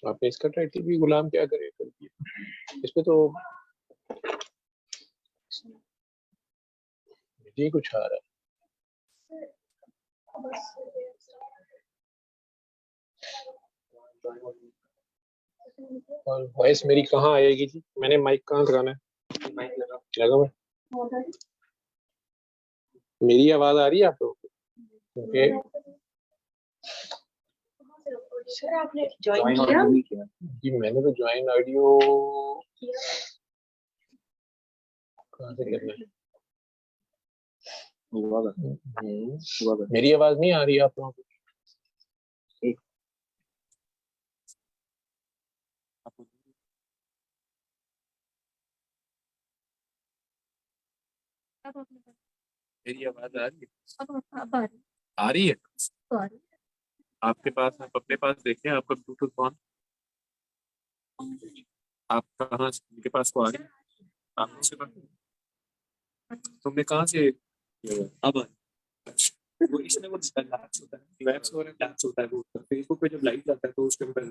आपने इसका टाइटल भी गुलाम क्या करे कर दिया। इसमें तो ये कुछ आ रहा है। और वॉइस मेरी कहाँ आएगी जी? मैंने माइक कहाँ लगाना है? माइक लगा हुआ है। मेरी आवाज आ रही है आप लोगों को? ओके। सर आपने ज्वाइन किया? जी मैंने तो ज्वाइन ऑडियो कहाँ से करना है? मेरी आवाज नहीं आ रही है आप लोगों को? मेरी आवाज आ रही है? आ रही है? आपके पास, आप अपने पास देखें आपका ब्लूटूथ ऑन। आप कहाँ के पास को आ रही है? आप मुझसे बात, तुमने कहाँ से अब वो इसमें वो लैप्स होता है, लैप्स और लैप्स होता है। वो फेसबुक पे जब लाइव जाता है तो उसके अंदर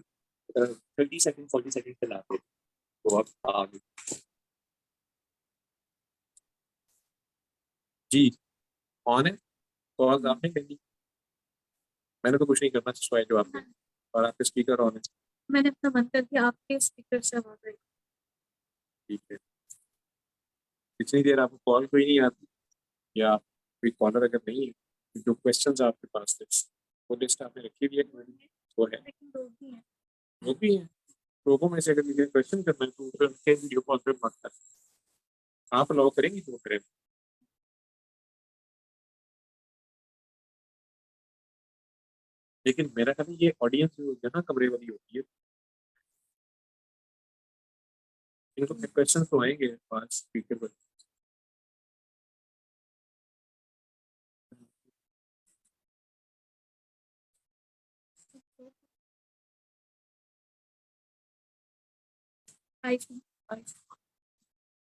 30 सेकंड 40 सेकंड चलाते हैं। तो आप आ गए जी, ऑन है। कॉल आपने कर दी? मैंने तो कुछ नहीं करना सिवाय जो आपने, और आपके स्पीकर ऑन है। मैंने अपना बंद कर दिया, आपके स्पीकर से आवाज आई। ठीक है, इतनी देर आपको कॉल कोई नहीं आती या कोई कॉलर अगर नहीं है, जो क्वेश्चंस आपके पास थे वो लिस्ट आपने रखी हुई है? वो है, लोग भी हैं। लोगों में से अगर मुझे क्वेश्चन करना है तो उनके वीडियो कॉल पे मत कर, आप अलाउ करेंगे तो करें। लेकिन मेरा ख्याल ये ऑडियंस जो है ना कमरे वाली होती है, इनको क्वेश्चन तो आएंगे पास स्पीकर पर।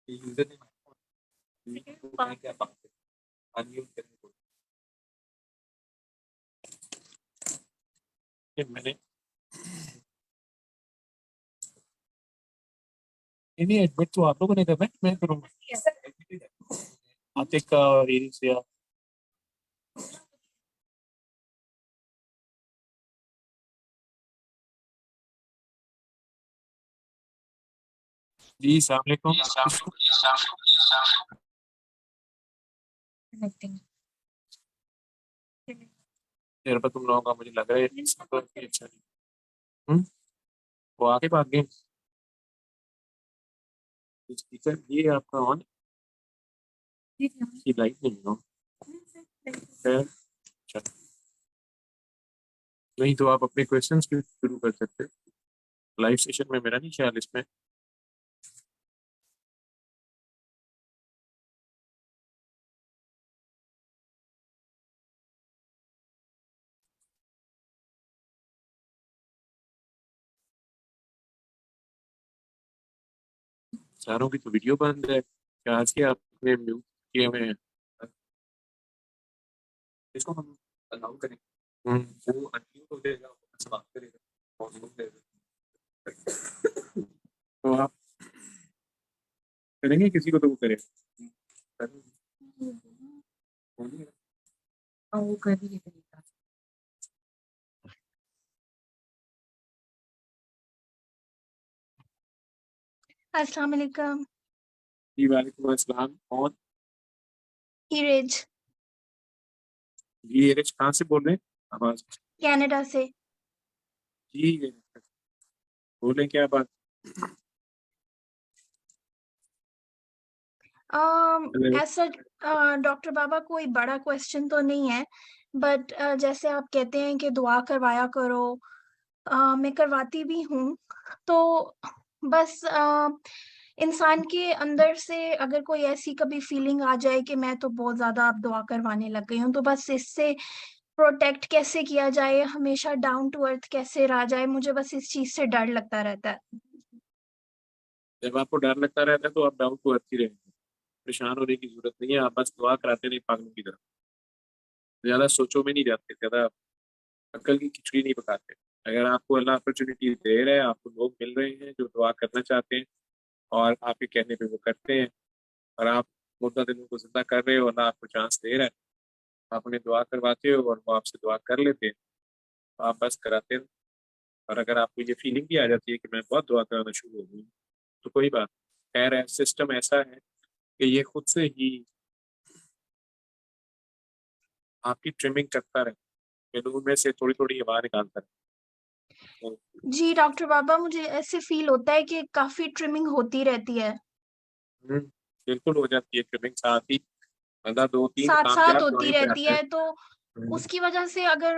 यूजर ने क्या बात है, अनम्यूट करने को मैंने नहीं एडमिट तो आप लोगों ने करना है, मैं करूँगा। आतिक का और एरिस या जी अस्सलाम वालेकुम। तेरे पर तुम लोगों का मुझे लग रहा है तो अच्छा नहीं। वो आगे भाग गए। स्पीकर ये आपका ऑन की लाइट नहीं हो अच्छा, नहीं तो आप अपने क्वेश्चंस भी शुरू कर सकते हैं लाइव सेशन में। मेरा नहीं ख्याल इसमें सारों की तो वीडियो बंद है। क्या आज के आपने म्यूट किए हुए हैं? इसको हम अलाउ करें, वो अनम्यूट हो जाएगा, वो बात करेगा और म्यूट करेगा। तो आप करेंगे किसी को तो वो करे वो कर दिए तरीका। अस्सलाम वालेकुम। जी वालेकुम अस्सलाम। कौन? इरेज। जी एरिच कहाँ से बोल रहे हैं? आवाज कनाडा से। जी बोले क्या बात? ऐसा डॉक्टर बाबा कोई बड़ा क्वेश्चन तो नहीं है, बट जैसे आप कहते हैं कि दुआ करवाया करो, मैं करवाती भी हूँ। तो बस इंसान के अंदर से अगर कोई ऐसी कभी फीलिंग आ जाए कि मैं तो बहुत ज़्यादा अब दुआ करवाने लग गई हूँ, तो बस इससे प्रोटेक्ट कैसे किया जाए, हमेशा डाउन टू अर्थ कैसे रहा जाए, मुझे बस इस चीज से डर लगता रहता है। जब आपको डर लगता रहता है तो आप डाउन टू अर्थ ही रहेंगे, परेशान होने की जरूरत नहीं है। आप बस दुआ कराते रहिए पागलों की तरफ, ज्यादा सोचो में नहीं जाते, ज्यादा अकल की खिचड़ी नहीं पकाते। अगर आपको अल्लाह अपॉर्चुनिटी दे रहा है, आपको लोग मिल रहे हैं जो दुआ करना चाहते हैं और आपके कहने पे वो करते हैं, और आप मुर्दा दिलों को जिंदा कर रहे हो, अल्लाह आपको चांस दे रहा है, आप उन्हें दुआ करवाते हो और वो आपसे दुआ कर लेते हैं, तो आप बस कराते हो। और अगर आपको ये फीलिंग भी आ जाती है कि मैं बहुत दुआ कराना शुरू हो गई, तो कोई बात, खैर है, सिस्टम ऐसा है कि ये खुद से ही आपकी ट्रिमिंग करता रहे, बैलून में से थोड़ी थोड़ी हवा निकालता रहे। जी डॉक्टर बाबा, मुझे ऐसे फील होता है कि काफी ट्रिमिंग होती रहती है। हम्म, बिल्कुल हो जाती है ट्रिमिंग, साथ ही बंदा दो तीन साथ साथ कामयाब होती ड्राइंग पे रहती आता है। है, तो उसकी वजह से अगर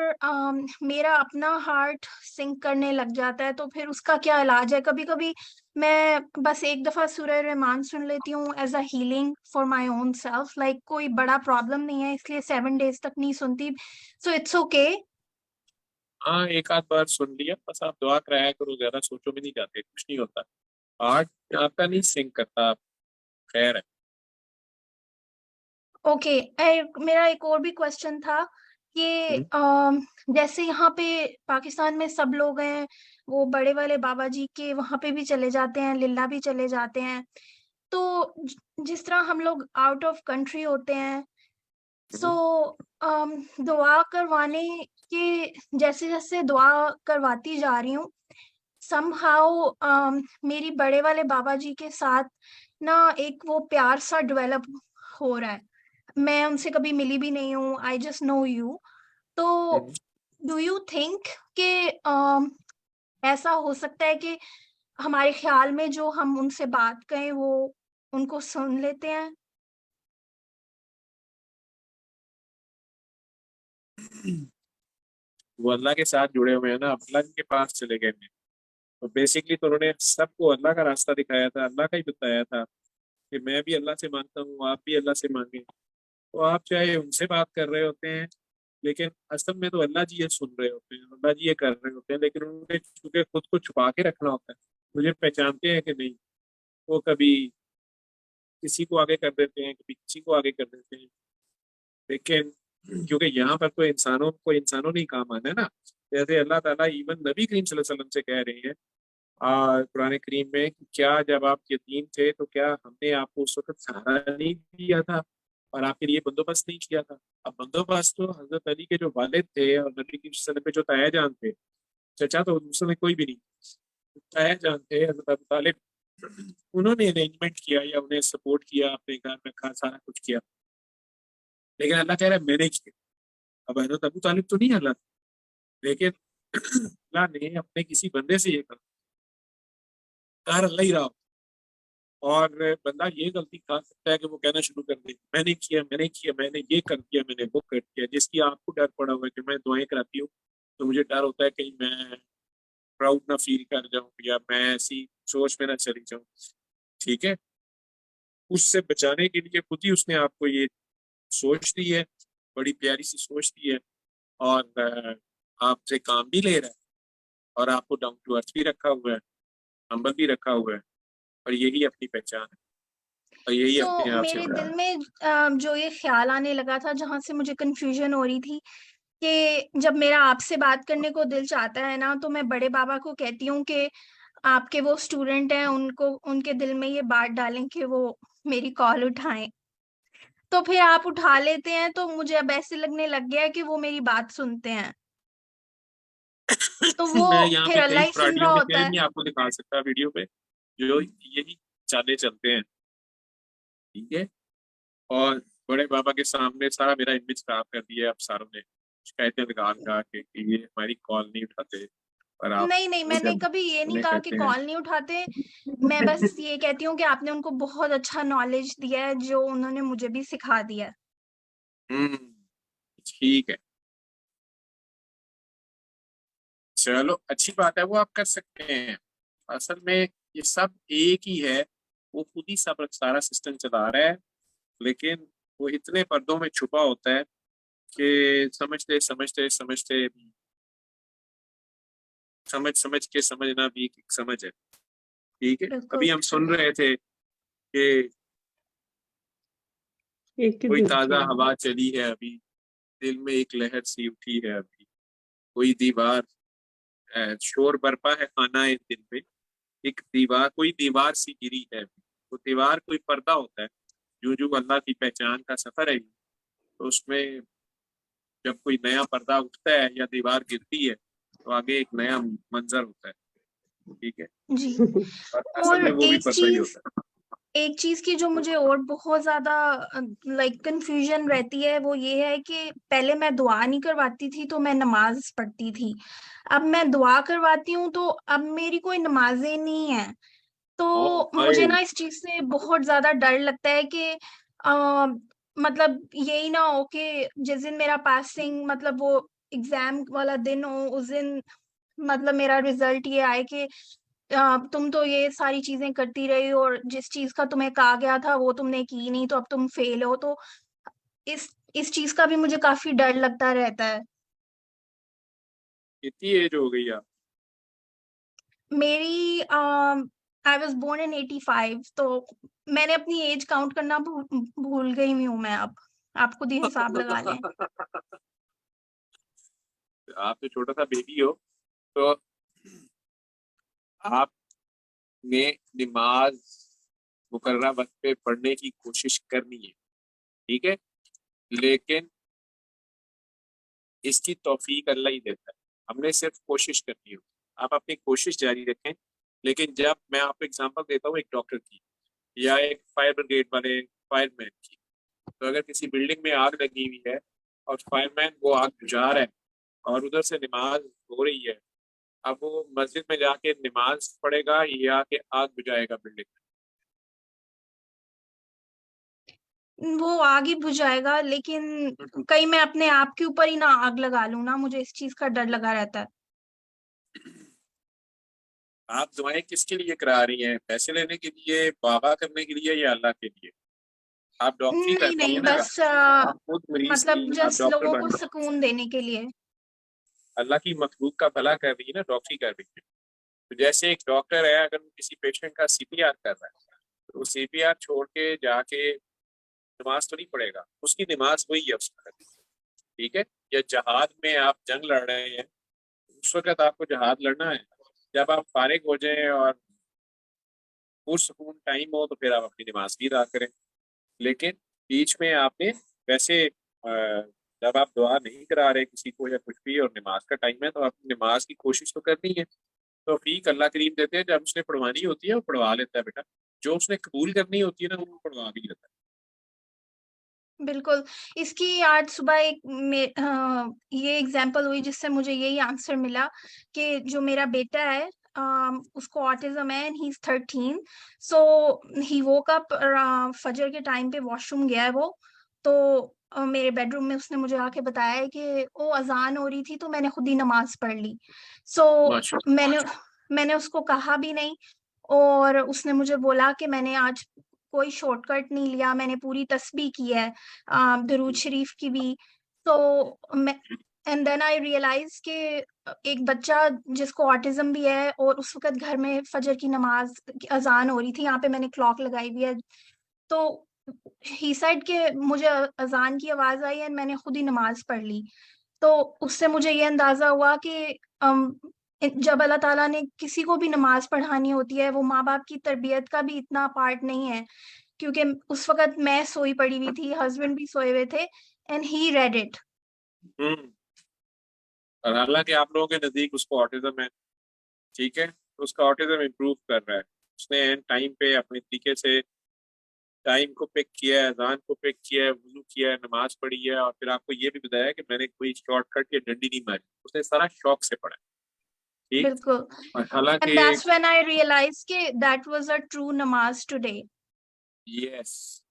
मेरा अपना हार्ट सिंक करने लग जाता है तो फिर उसका क्या इलाज है? कभी कभी मैं बस एक दफा सूरह रहमान सुन लेती हूँ as a healing for my own self, like कोई बड़ा प्रॉब्लम नहीं है इसलिए 7 डेज तक नहीं सुनती, सो इट्स ओके। हाँ, एक आध बार सुन लिया, बस आप दुआ कराया करो, ज्यादा सोचो में नहीं जाते, कुछ नहीं होता। हार्ट आपका नहीं सिंक करता, आप खैर है। ओके, मेरा एक और भी क्वेश्चन था कि हम्म, जैसे यहाँ पे पाकिस्तान में सब लोग हैं, वो बड़े वाले बाबा जी के वहां पे भी चले जाते हैं, लिल्ला भी चले जाते हैं, तो जिस तरह हम लोग आउट ऑफ कंट्री होते हैं, सो हम्म, दुआ करवाने के जैसे जैसे दुआ करवाती जा रही हूँ, समहाउ मेरी बड़े वाले बाबा जी के साथ ना एक वो प्यार सा डेवलप हो रहा है। मैं उनसे कभी मिली भी नहीं हूँ, आई जस्ट नो यू। तो हम्म। डू यू थिंक कि ऐसा हो सकता है कि हमारे ख्याल में जो हम उनसे बात करें वो उनको सुन लेते हैं? वो अल्लाह के साथ जुड़े हुए हैं ना, अब अल्लाह के पास चले गए हैं, तो बेसिकली तो उन्होंने सबको अल्लाह का रास्ता दिखाया था, अल्लाह का ही बताया था कि मैं भी अल्लाह से मांगता हूँ, आप भी अल्लाह से मांगे। तो आप चाहे उनसे बात कर रहे होते हैं, लेकिन असल में तो अल्लाह जी ये सुन रहे होते हैं, अल्लाह जी ये कर रहे होते हैं, लेकिन उन्होंने चूंकि खुद को छुपा के रखना होता है, मुझे पहचानते हैं कि नहीं, वो कभी किसी को आगे कर देते हैं, कभी किसी को आगे कर देते हैं। लेकिन क्योंकि यहाँ पर तो इंसानों को इंसानों ने ही काम आना है ना, जैसे अल्लाह ताला इवन नबी करीम सल्लल्लाहु अलैहि वसल्लम से कह रहे हैं कुरान करीम में कि क्या जब आप यतीम थे तो क्या हमने आपको उस वक्त सहारा नहीं दिया था और आपके लिए बंदोबस्त नहीं किया था? अब बंदोबस्त तो हजरत अली के जो वालिद थे और नबी की सल्लल्लाहु अलैहि वसल्लम के जो ताया जान थे, चचा तो उस समय कोई भी नहीं, ताया जान थे हजरत अबू तालिब, उन्होंने अरेंजमेंट किया या उन्हें सपोर्ट किया, अपने घर में खा सारा कुछ किया। लेकिन अल्लाह कह रहा है मैंने किया। अब हजरत अबू तालिब तो नहीं अल्लाह, लेकिन अल्लाह ने अपने किसी बंदे से ये कहा, कार अल्लाह ही रहा हो। और बंदा ये गलती कर सकता है कि वो कहना शुरू कर दे मैंने किया, मैंने किया, मैंने ये कर दिया, मैंने वो कर दिया, जिसकी आपको डर पड़ा हुआ है कि मैं दुआएं कराती हूँ तो मुझे डर होता है कहीं मैं प्राउड ना फील कर जाऊं या मैं ऐसी सोच में ना चली जाऊं। ठीक है, उससे बचाने के लिए खुद ही उसने आपको ये सोच दी है, बड़ी प्यारी सी सोच दी है, और आपसे काम भी ले रहा है और आपको डाउन टू अर्थ भी रखा हुआ है, हम्बल भी रखा हुआ है, और यही अपनी पहचान है, और यही सो अपने आप से मेरे बड़ा दिल है। में जो ये ख्याल आने लगा था, जहां से मुझे कंफ्यूजन हो रही थी, कि जब मेरा आपसे बात करने को दिल चाहता है ना, तो मैं बड़े बाबा को कहती हूँ कि आपके वो स्टूडेंट हैं, उनको उनके दिल में ये बात डालें कि वो मेरी कॉल उठाएं, तो फिर आप उठा लेते हैं, तो मुझे अब ऐसे लगने लग गया है कि वो मेरी बात सुनते हैं, तो वो मैं यहाँ फिर पे अल्लाह कई ही सुन रहा फ्राडियों के होता चेहरे है। भी आपको दिखा सकता है वीडियो पे, जो यही चाले चलते हैं। ठीक है, और बड़े बाबा के सामने सारा मेरा इमेज खराब कर दिया अब सारों ने, शिकायतें लगा लगा के ये हमारी कॉल नहीं उठाते, और आप नहीं नहीं, मैंने जब कभी ये नहीं उन्हें कहा कि कहते हैं। कॉल नहीं उठाते, मैं बस ये कहती हूँ कि आपने उनको बहुत अच्छा नॉलेज दिया है जो उन्होंने मुझे भी सिखा दिया है। हम्म, ठीक है, चलो अच्छी बात है, वो आप कर सकते हैं। असल में ये सब एक ही है, वो खुद ही सब सारा सिस्टम चला रहा है, लेकिन वो इतने पर्दों में छुपा होता है कि समझते समझते समझते समझ समझ के समझना भी एक समझ है। ठीक है, बिल्कुल। अभी हम सुन रहे थे कि कोई ताजा हवा चली है, अभी दिल में एक लहर सी उठी है, अभी कोई दीवार शोर बरपा है खाना है दिल पे, एक दीवार कोई दीवार सी गिरी है, तो दीवार कोई पर्दा होता है। जो जो अल्लाह की पहचान का सफर है, तो उसमें जब कोई नया पर्दा उठता है या दीवार गिरती है, तो आगे एक नया मंजर होता है। ठीक है, जी। और असल और में वो भी पर्दा ही होता है। एक चीज की जो मुझे और बहुत ज्यादा लाइक कंफ्यूजन रहती है वो ये है कि पहले मैं दुआ नहीं करवाती थी तो मैं नमाज पढ़ती थी। अब मैं दुआ करवाती हूँ तो अब मेरी कोई नमाजें नहीं है। ओ तो भाई, मुझे ना इस चीज से बहुत ज्यादा डर लगता है कि आ, मतलब यही ना हो कि जिस दिन मेरा पासिंग मतलब वो एग्जाम वाला दिन हो उस दिन मतलब मेरा रिजल्ट ये आए कि तुम तो ये सारी चीजें करती रही हो और जिस चीज का तुम्हें कहा गया था वो तुमने की नहीं तो अब तुम फेल हो। तो इस इस चीज का भी मुझे काफी डर लगता रहता है। कितनी एज हो गई आप? मेरी आई वॉज बोर्न इन 85। तो मैंने अपनी एज काउंट करना भूल गई हुई हूँ मैं अब। आप खुद ही हिसाब लगा लें। आप तो छोटा सा बेबी हो, तो आपने नमाज मुकर्रर वक्त पे पढ़ने की कोशिश करनी है। ठीक है, लेकिन इसकी तौफीक अल्लाह ही देता है, हमने सिर्फ कोशिश करनी होती है। आप अपनी कोशिश जारी रखें। लेकिन जब मैं आपको एग्जांपल देता हूँ एक डॉक्टर की या एक फायर ब्रिगेड वाले फायरमैन की, तो अगर किसी बिल्डिंग में आग लगी हुई है और फायरमैन वो आग बुझा रहा है और उधर से नमाज हो रही है, अब वो मस्जिद में जाके नमाज पढ़ेगा या के आग बुझाएगा बिल्डिंग वो आग ही बुझाएगा लेकिन में? कहीं मैं अपने आप के ऊपर ही ना आग लगा लूं ना, मुझे इस चीज का डर लगा रहता है। आप दुआएं किसके लिए करा रही हैं? पैसे लेने के लिए, बाबा करने के लिए, या अल्लाह के लिए? आप डॉक्टरी कर नहीं रही नहीं, है ना, बस आप खुद मरीज मतलब की, आप जस्ट डॉक्टर लोगों बन को रहे हैं। सुकून देने के लिए। अल्लाह की मखलूक का भला कर रही है ना, डॉक्टरी कर रही है। तो जैसे एक डॉक्टर है, अगर वो किसी पेशेंट का सीपीआर कर रहा है, तो वो सीपीआर छोड़ के जाके नमाज तो नहीं पढ़ेगा, उसकी नमाज वही है उसका। ठीक है, या जहाद में आप जंग लड़ रहे हैं, उस वक्त आपको जहाद लड़ना है। जब आप फारिग हो जाएं और पुरसकून टाइम हो, तो फिर आप अपनी नमाज भी अदा करें। लेकिन बीच में आपने वैसे जब आप दुआ नहीं करा रहे किसी को या कुछ भी और नमाज का टाइम है, तो आप नमाज की कोशिश तो करनी है। तो फीक अल्लाह करीम देते हैं, जब उसने पढ़वानी होती है वो पढ़वा लेता है बेटा। जो उसने कबूल करनी होती है ना, वो पढ़वा भी लेता बिल्कुल। इसकी आज सुबह ये एग्जांपल हुई जिससे मुझे यही आंसर मिला कि जो मेरा बेटा है उसको ऑटिज्म है and he is 13। So he woke up फजर के टाइम पे वॉशरूम गया है वो। तो मेरे बेडरूम में उसने मुझे आके बताया है कि वो अजान हो रही थी तो मैंने खुद ही नमाज पढ़ ली। सो है। माशा मैंने उसको कहा भी नहीं और उसने मुझे बोला कि मैंने आज कोई शॉर्टकट नहीं लिया, मैंने पूरी तस्बीह की है दरूद शरीफ की भी। तो मैं एंड देन आई रियलाइज कि एक बच्चा जिसको ऑटिज्म भी है और उस वक्त घर में फजर की नमाज की अजान हो रही थी, यहाँ पे मैंने क्लॉक लगाई हुई है। तो ही सेड कि मुझे अजान की आवाज आई एंड मैंने खुद ही नमाज पढ़ ली। तो उससे मुझे ये अंदाजा हुआ कि जब अल्लाह ताला ने किसी को भी नमाज पढ़ानी होती है वो माँ बाप की तरबियत का भी इतना पार्ट नहीं है। क्योंकि उस वक्त मैं सोई पड़ी हुई थी, हस्बैंड भी सोए हुए थे एंड ही रेड इट। हम्म। और हालांकि आप लोगों के नजदीक उसको ऑटिज्म है, ठीक है, तो उसका ऑटिज्म इम्प्रूव कर रहा है। उसने एंड टाइम पे अपने तरीके से टाइम को पिक किया है, अजान को पिक किया है, वुजू किया है, नमाज पढ़ी है, और फिर आपको ये भी बताया कि मैंने कोई शॉर्टकट या डंडी नहीं मारी। उसने सारा शौक से पढ़ा है। ठीक। बिल्कुल। और हालांकि and that's when I realize कि दैट वाज अ ट्रू नमाज टुडे। यस,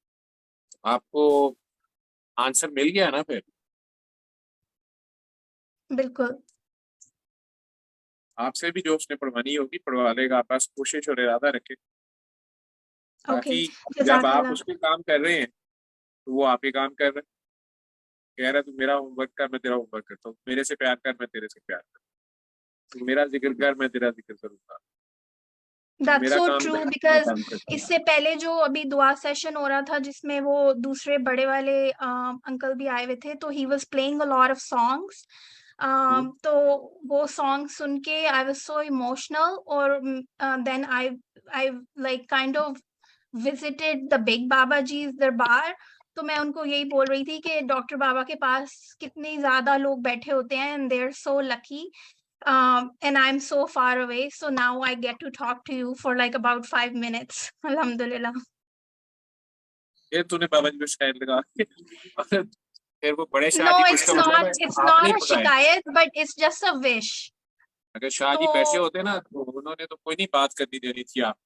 आपको आंसर मिल गया ना फिर। बिल्कुल। आपसे भी जो उसने पढ़वानी होगी पढ़वा लेगा, आप बस कोशिश और इरादा रखें। ओके। बाकी जब आप जज़ाकल्लाह। उसके काम कर रहे हैं, तो वो आप ही काम कर रहे हैं। कह रहा तू मेरा होमवर्क कर, मैं तेरा होमवर्क करता हूँ, मेरे से प्यार कर, मैं तेरे से प्यार कर, मेरा जिक्र कर, मैं तेरा जिक्र करूंगा। That's मेरा so काम true कर, मेरा because काम कर। इससे पहले जो अभी दुआ सेशन हो रहा था जिसमें वो दूसरे बड़े वाले अंकल भी आए हुए थे, तो he was playing a lot of songs. तो वो सॉन्ग सुन के I was so emotional, और then I like kind of visited the big बाबा जी's दरबार। तो मैं उनको यही बोल रही थी कि डॉक्टर बाबा के पास कितने ज्यादा लोग बैठे होते हैं and they're so lucky. And I'm so far away, so now I get to talk to you for like about 5 minutes. Alhamdulillah. ये तूने बाबा जी को शिकायत लगा के और फिर वो बड़े No, शादी it's not. It's not a शिकायत, but it's just a wish. अगर शादी तो- बैठे होते ना तो उन्होंने तो कोई नहीं बात करनी देनी थी आपको,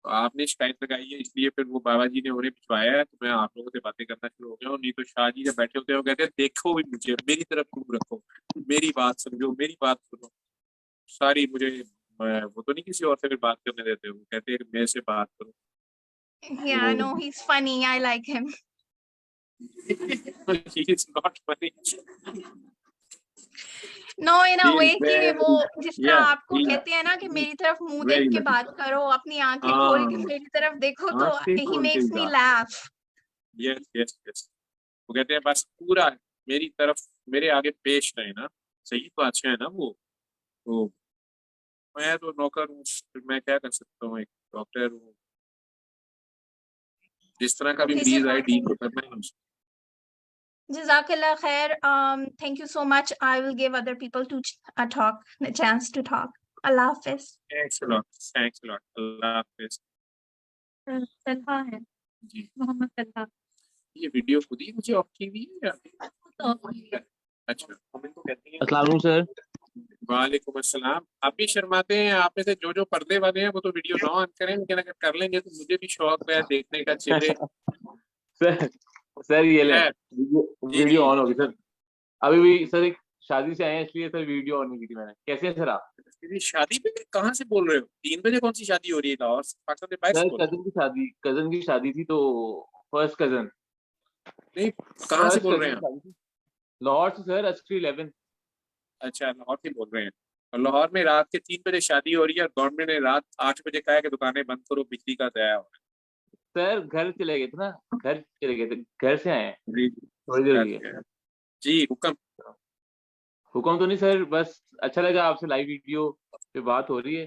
तो आपने शिकायत लगाई है इसलिए फिर वो बाबा जी ने उन्हें भिजवाया है, तो मैं आप लोगों से बातें करना शुरू हो गया हूँ। नहीं तो शादी जब बैठे होते हैं वो कहते हैं देखो भी मुझे, मेरी तरफ मुंह रखो, मेरी बात समझो, मेरी बात सुनो सारी। मुझे वो तो नहीं किसी और से भी बात करने देते, वो कहते हैं कि मेरे से बात करो। Yeah, no, he's funny. I like him. He is not funny. No, in a He is way कि very- वो जिस तरह Yeah, आपको he- कहते हैं ना कि मेरी तरफ मुंह Very देख के much. बात करो, अपनी आंखें खोल के हाँ। मेरी तरफ देखो, तो आंखें he खोल के makes me बात। laugh. यस यस यस, वो कहते हैं बस पूरा मेरी तरफ मेरे आगे पेश रहे ना, सही बादशाह है ना वो। तो मैं तो नौकर हूँ, फिर मैं क्या कर सकता हूँ, एक डॉक्टर हूँ, जिस तरह का भी Okay, मरीज आए डील तो करना ही उसको। Jazakallah khair. Thank you so much. I will give other people to talk, a chance to talk. Allah Hafiz. Thanks a lot, thanks a lot, अल्लाह हाफिज़। तलहा है, जी, मोहम्मद तलहा। ये वीडियो खुद ही मुझे ऑफ की हुई है या अच्छा। अस्सलाम वालेकुम सर। वालेकुम अस्सलाम। आप भी शर्माते हैं, आप में से जो जो पर्दे वाले हैं वो तो वीडियो ना ऑन करें, लेकिन अगर कर लेंगे तो मुझे भी शौक है देखने का चेहरे। सर सर ये ले खैर, वीडियो ऑन होगी सर। अभी भी सर एक शादी से आए हैं इसलिए सर वीडियो ऑन नहीं की थी मैंने। कैसे हैं सर आप? मेरी शादी पे कहाँ से बोल रहे हो? 3 बजे कौन सी शादी हो रही है लाहौर से? पाकिस्तान से बाहर से सर बोल रहे हो? कजन की शादी थी, तो फर्स्ट कजन। नहीं, कहाँ से बोल रहे हैं आप? लाहौर से सर, अस्ट्री 11। अच्छा, लाहौर से बोल रहे हैं। और लाहौर में रात के 3 बजे शादी हो रही है और गवर्नमेंट ने रात 8 बजे कहा है कि दुकानें बंद करो, बिजली का दया हो सर घर चले गए थे ना, घर चले गए थे, घर से आए हैं, रहा है। थोड़ी देर हुई है। जी हुक्म। हुक्म तो नहीं सर, बस अच्छा लगा आपसे लाइव वीडियो पे बात हो रही है।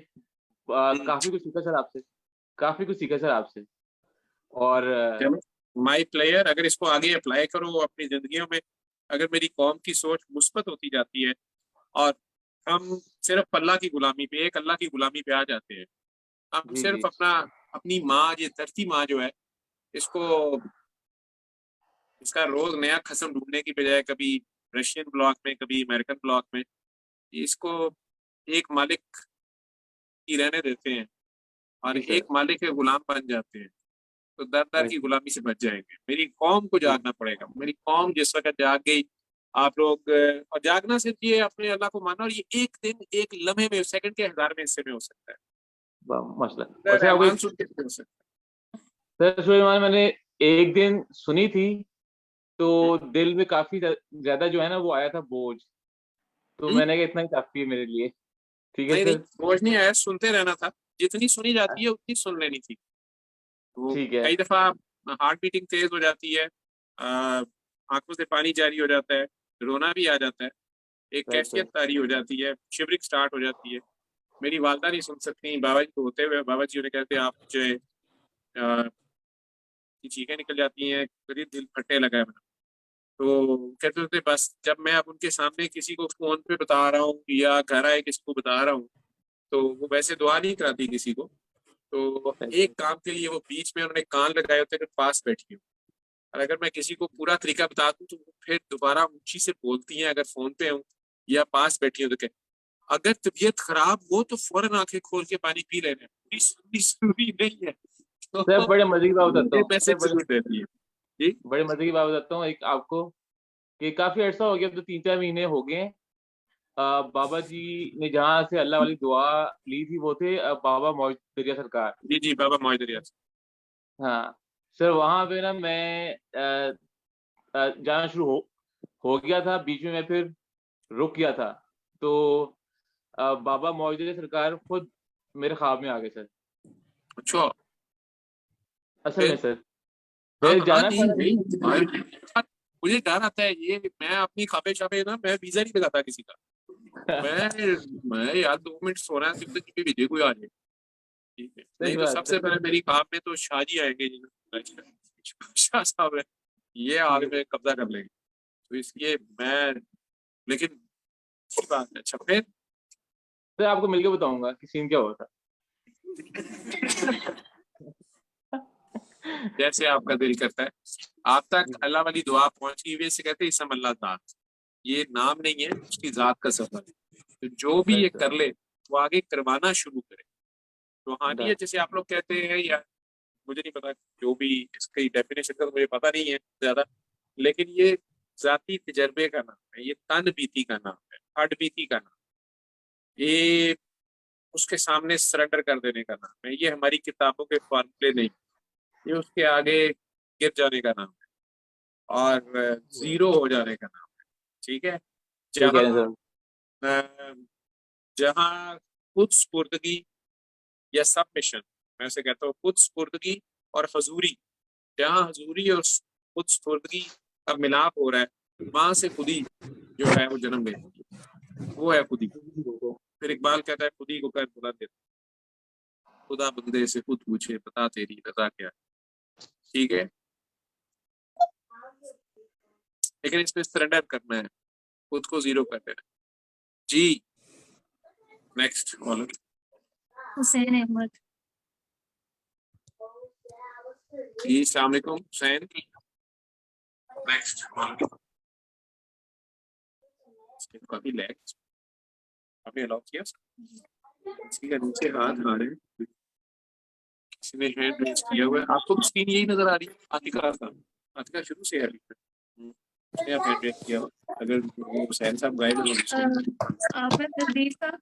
काफी कुछ सीखा सर आपसे, काफी कुछ सीखा सर आपसे। और चलो माई प्लेयर, अगर इसको आगे अप्लाई करो अपनी जिंदगियों में, अगर मेरी कौम की सोच मुस्बत होती जाती है और हम सिर्फ अल्लाह की गुलामी पे, एक अल्लाह की गुलामी पे आ जाते हैं, हम जी सिर्फ जी अपनी माँ, ये धरती माँ जो है, इसको इसका रोज नया खस्म ढूंढने की बजाय कभी रशियन ब्लॉक में, कभी अमेरिकन ब्लॉक में, इसको एक मालिक की रहने देते हैं और जी सर। एक मालिक के गुलाम बन जाते हैं, तो दर दर की गुलामी से बच जाएंगे। मेरी कौम को जागना पड़ेगा। मेरी कौम जिस वक्त जाग गई, आप लोग, और जागना सिर्फ ये अपने अल्लाह को मानना, और ये एक दिन, एक लम्हे में, सेकंड के 1000 में हिस्से में हो सकता है। मसला अगर आपको रहमान सुन के हो सकता सर सुलेमान मैंने एक दिन सुनी थी, तो दिल में काफी ज्यादा जो है ना वो आया था बोझ, तो मैंने कहा इतना ही काफी है मेरे लिए। ठीक है नहीं नहीं, सर, बोझ नहीं आया, सुनते रहना था। जितनी सुनी जाती है उतनी सुन लेनी थी। तो ठीक है। कई दफा हार्ट बीटिंग तेज हो जाती है, आंखों से पानी जारी हो जाता है, रोना भी आ जाता है, एक राइट कैफियत तारी हो जाती है, शिवरिंग स्टार्ट हो जाती है। मेरी वालदा नहीं सुन सकती, बाबा जी को होते हुए बाबा जी उन्हें कहते हैं आप मुझे चीखें निकल जाती हैं, करीब दिल फटने लगा है मेरा। तो कहते थे बस जब मैं अब उनके सामने किसी को फोन पे बता रहा हूँ या घर आए किसी को बता रहा हूँ, तो वो वैसे दुआ नहीं कराती किसी को, तो एक काम के लिए वो बीच में उन्होंने कान लगाए होते हैं, पास बैठी हूँ, और अगर मैं किसी को पूरा तरीका बता दूं तो वो फिर दोबारा ऊंची से बोलती हैं, अगर फोन पे हूँ या पास बैठी हूँ, तो अगर तबीयत खराब हो तो फौरन आंखें खोल के पानी पी लेना, जरूरी नहीं है। सर बड़े मजे की बात बताता हूँ पैसे सर, जरूर देती है जी। बड़े मजे की बात बताता हूँ एक आपको, कि काफी अर्सा हो गया, तो 3-4 महीने हो गए। बाबा जी ने जहाँ से अल्लाह वाली दुआ ली थी वो थे बाबा मौज दरिया सरकार। जी जी, बाबा मौजदरिया। हाँ सर, वहाँ पे ना मैं जाना शुरू हो गया था, बीच में मैं फिर रुक गया था। तो बाबा मौजूद सरकार खुद मेरे ख्वाब में आ गए सर, अच्छा, असल में फिर? सर। हाँ फिर हाँ, जाना नहीं था। नहीं, मुझे डर आता है ये। मैं अपनी खाबे शाबे ना, मैं वीजा नहीं लगाता किसी का। मैं यार 2 मिनट सो रहा है, जिंदगी में विजय कोई आ जाए, ठीक है। नहीं सही तो बात सबसे है। पहले मेरी ख्वाब में तो शाहजी आएंगे, शाह साहब है, ये आगे में कब्जा कर लेंगे। तो इसलिए मैं, लेकिन अच्छी बात है। अच्छा, फिर? सर आपको मिलके बताऊंगा कि सीन क्या हुआ था। जैसे आपका दिल करता है। आप तक अल्लाह वाली दुआ पहुंच गई, वैसे कहते हैं इसम अल्लाह जात। ये नाम नहीं है, उसकी जात का सफर है। तो जो भी ये राइट कर ले वो आगे करवाना शुरू करे। रूहानियत सर। जैसे आप लोग कहते हैं, या मुझे नहीं पता, जो भी इसकी डेफिनेशन का तो मुझे पता नहीं है ज्यादा, लेकिन ये जाती तजर्बे का नाम है, ये तन बीती का नाम है, हड बीती का नाम है, ये उसके सामने सरेंडर कर देने का नाम है। ये हमारी किताबों के फॉर्मूले नहीं, ये उसके आगे गिर जाने का नाम है, और जीरो हो जाने का नाम है। ठीक है। सही कह रहे हैं जहाँ सर। जहाँ खुद स्पुर्दगी या सबमिशन, मैं से कहता हूँ खुद स्पुर्दगी और हजूरी, जहाँ हजूरी और खुद स्पुर्दगी का मिलाप हो रहा है, माँ से खुदी जो है वो जन्म लेती है, वो है खुदी। फिर इकबाल कहता है खुदी को कर बुलंद देता, खुदा बंदे से खुद पूछे बता तेरी रजा क्या है। ठीक है, लेकिन इसमें सरेंडर करना है, खुद को जीरो कर देना है। जी, नेक्स्ट कॉलर। हुसैन अहमद। जी अस्सलाम वालेकुम हुसैन। Next caller. काफी लैग आपने अलाउ किया, किसी का नीचे हाथ आ रहे हैं, किसी ने हैंड रेज किया हुआ है। आपको स्क्रीन यही नजर आ रही है? आतिका का, आतिका शुरू से है अभी तक। उसने आप हैंड रेज किया हुआ। अगर वो हुसैन साहब गायब हो तो आमिर नजीर साहब।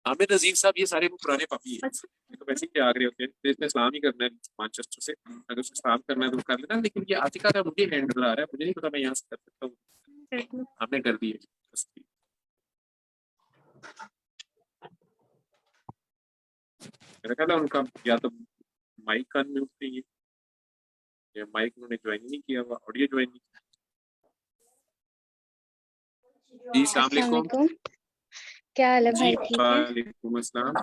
आमिर नजीर साहब, ये सारे वो पुराने पापी है, ये तो वैसे ही आ गए होते हैं। तो इसमें सलाम ही करना है मानचेस्टर से, अगर उसे सलाम करना है तो कर लेना। लेकिन ये आतिका का मुझे हैंड नजर आ रहा है, मुझे नहीं पता मैं यहाँ से कर सकता हूँ। आपने कर दी है, मेरा ख्याल है उनका या तो माइक कान में उठती है, या माइक उन्होंने ज्वाइन नहीं किया हुआ, ऑडियो ज्वाइन नहीं किया। जी अस्सलाम अस्सलाम वालेकुम। वालेकुम। क्या हाल है जी भाई, ठीक है? वालेकुम अस्सलाम।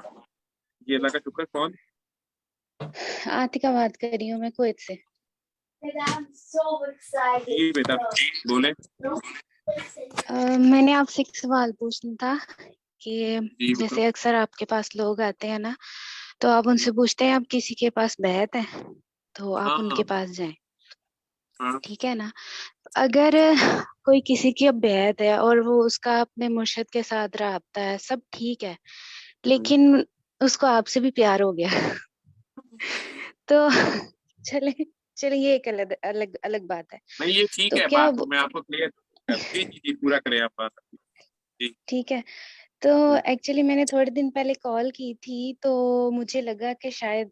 ये अल्लाह का शुक्र। कौन? आतिका बात कर रही हूँ मैं कुवैत से। जी बेटा बोले। मैंने आपसे एक सवाल पूछना था कि जी जैसे अक्सर आपके पास लोग आते हैं ना, तो आप उनसे पूछते हैं आप किसी के पास बैत है तो आप हाँ उनके पास जाएं, हाँ, ठीक है ना? अगर कोई किसी की बैत है और वो उसका अपने मुर्शिद के साथ रबता है, सब ठीक है, लेकिन उसको आपसे भी प्यार हो गया तो चले चले ये एक अलग अलग अलग बात है। नहीं ये ठीक तो है, क्या बात तो मैं आपको क्लियर कर जी जी जी, पूरा करें आप बात। जी ठीक है। तो एक्चुअली मैंने थोड़े दिन पहले कॉल की थी, तो मुझे लगा कि शायद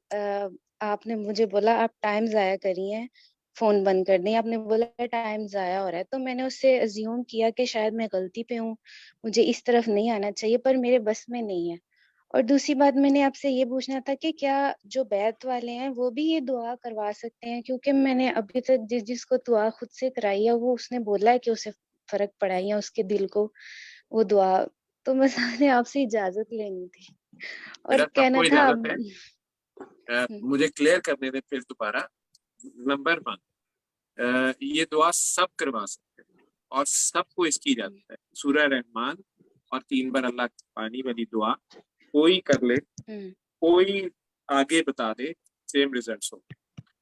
आपने मुझे बोला आप टाइम जाया करिए, फोन बंद कर दें। आपने बोला टाइम जाया हो रहा है, तो मैंने उससे अज्यूम किया कि शायद मैं गलती पे हूँ, मुझे इस तरफ नहीं आना चाहिए, पर मेरे बस में नहीं है। और दूसरी बात मैंने आपसे ये पूछना था कि क्या जो बैत वाले हैं वो भी ये दुआ करवा सकते हैं? क्योंकि मैंने अभी तक जिसको दुआ खुद से कराई है वो उसने बोला है कि उसे फर्क पड़ा है या उसके दिल को वो दुआ, तो मैं मैंने आपसे इजाजत लेनी थी और बेटा कहना सबको था इजाजत है। मुझे क्लियर करने दें फिर दोबारा। नंबर 1, ये दुआ सब करवा सकते हैं और सबको इसकी इजाजत है। सूरह रहमान और 3 बार अल्लाह की पानी वाली दुआ कोई कर ले, कोई आगे बता दे, सेम रिजल्ट्स होंगे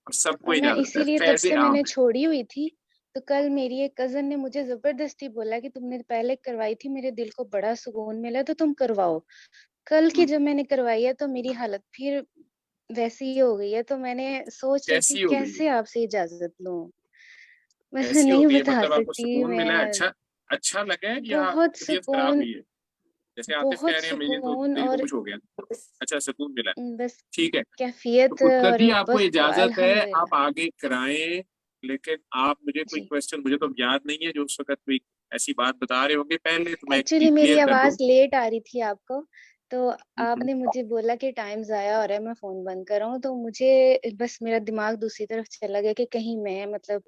और सबको और मैं इजाजत है। इसीलिए तब फैज़े से आम मैंने है। छोड़ी हुई थी। तो कल मेरी एक कजन ने मुझे जबरदस्ती बोला कि तुमने पहले करवाई थी, मेरे दिल को बड़ा सुकून मिला, तो तुम करवाओ। कल की जब मैंने करवाई है तो मेरी हालत फिर वैसी ही हो गई है, तो मैंने सोच रही थी कैसी हो गई है? कैसे आपसे इजाजत लूं। मैं कैसी हो नहीं गई है बता मतलब आपको सकती। सुकून मिला है? मैं अच्छा, अच्छा लगा है या बहुत तबीयत खराब सुकून, हुई है? जैसे आतिफ कह बहुत रहे हैं मेरे तो सुकून दिल को और कुछ हो गया। अच्छा, सुकून मिला है, बस ठीक है। तो कैफियत उत्तर और जी आपको बस इजाजत है, आप अल्हम्दुलिल्लाह। आगे कराएं लेकिन आप मुझे कोई जी। क्वेश्चन, मुझे तो याद नहीं है जो उस वक्त कोई ऐसी बात बता रहे होंगे पहले, तो मैं एक्चुअली मेरी क्लियर कर दूं। आवाज लेट आ रही थी आपको, तो आपने मुझे बोला कि टाइम जाया हो रहा है, मैं फोन बंद कर रहा हूँ, तो मुझे बस मेरा दिमाग दूसरी तरफ चला गया कि कहीं मैं मतलब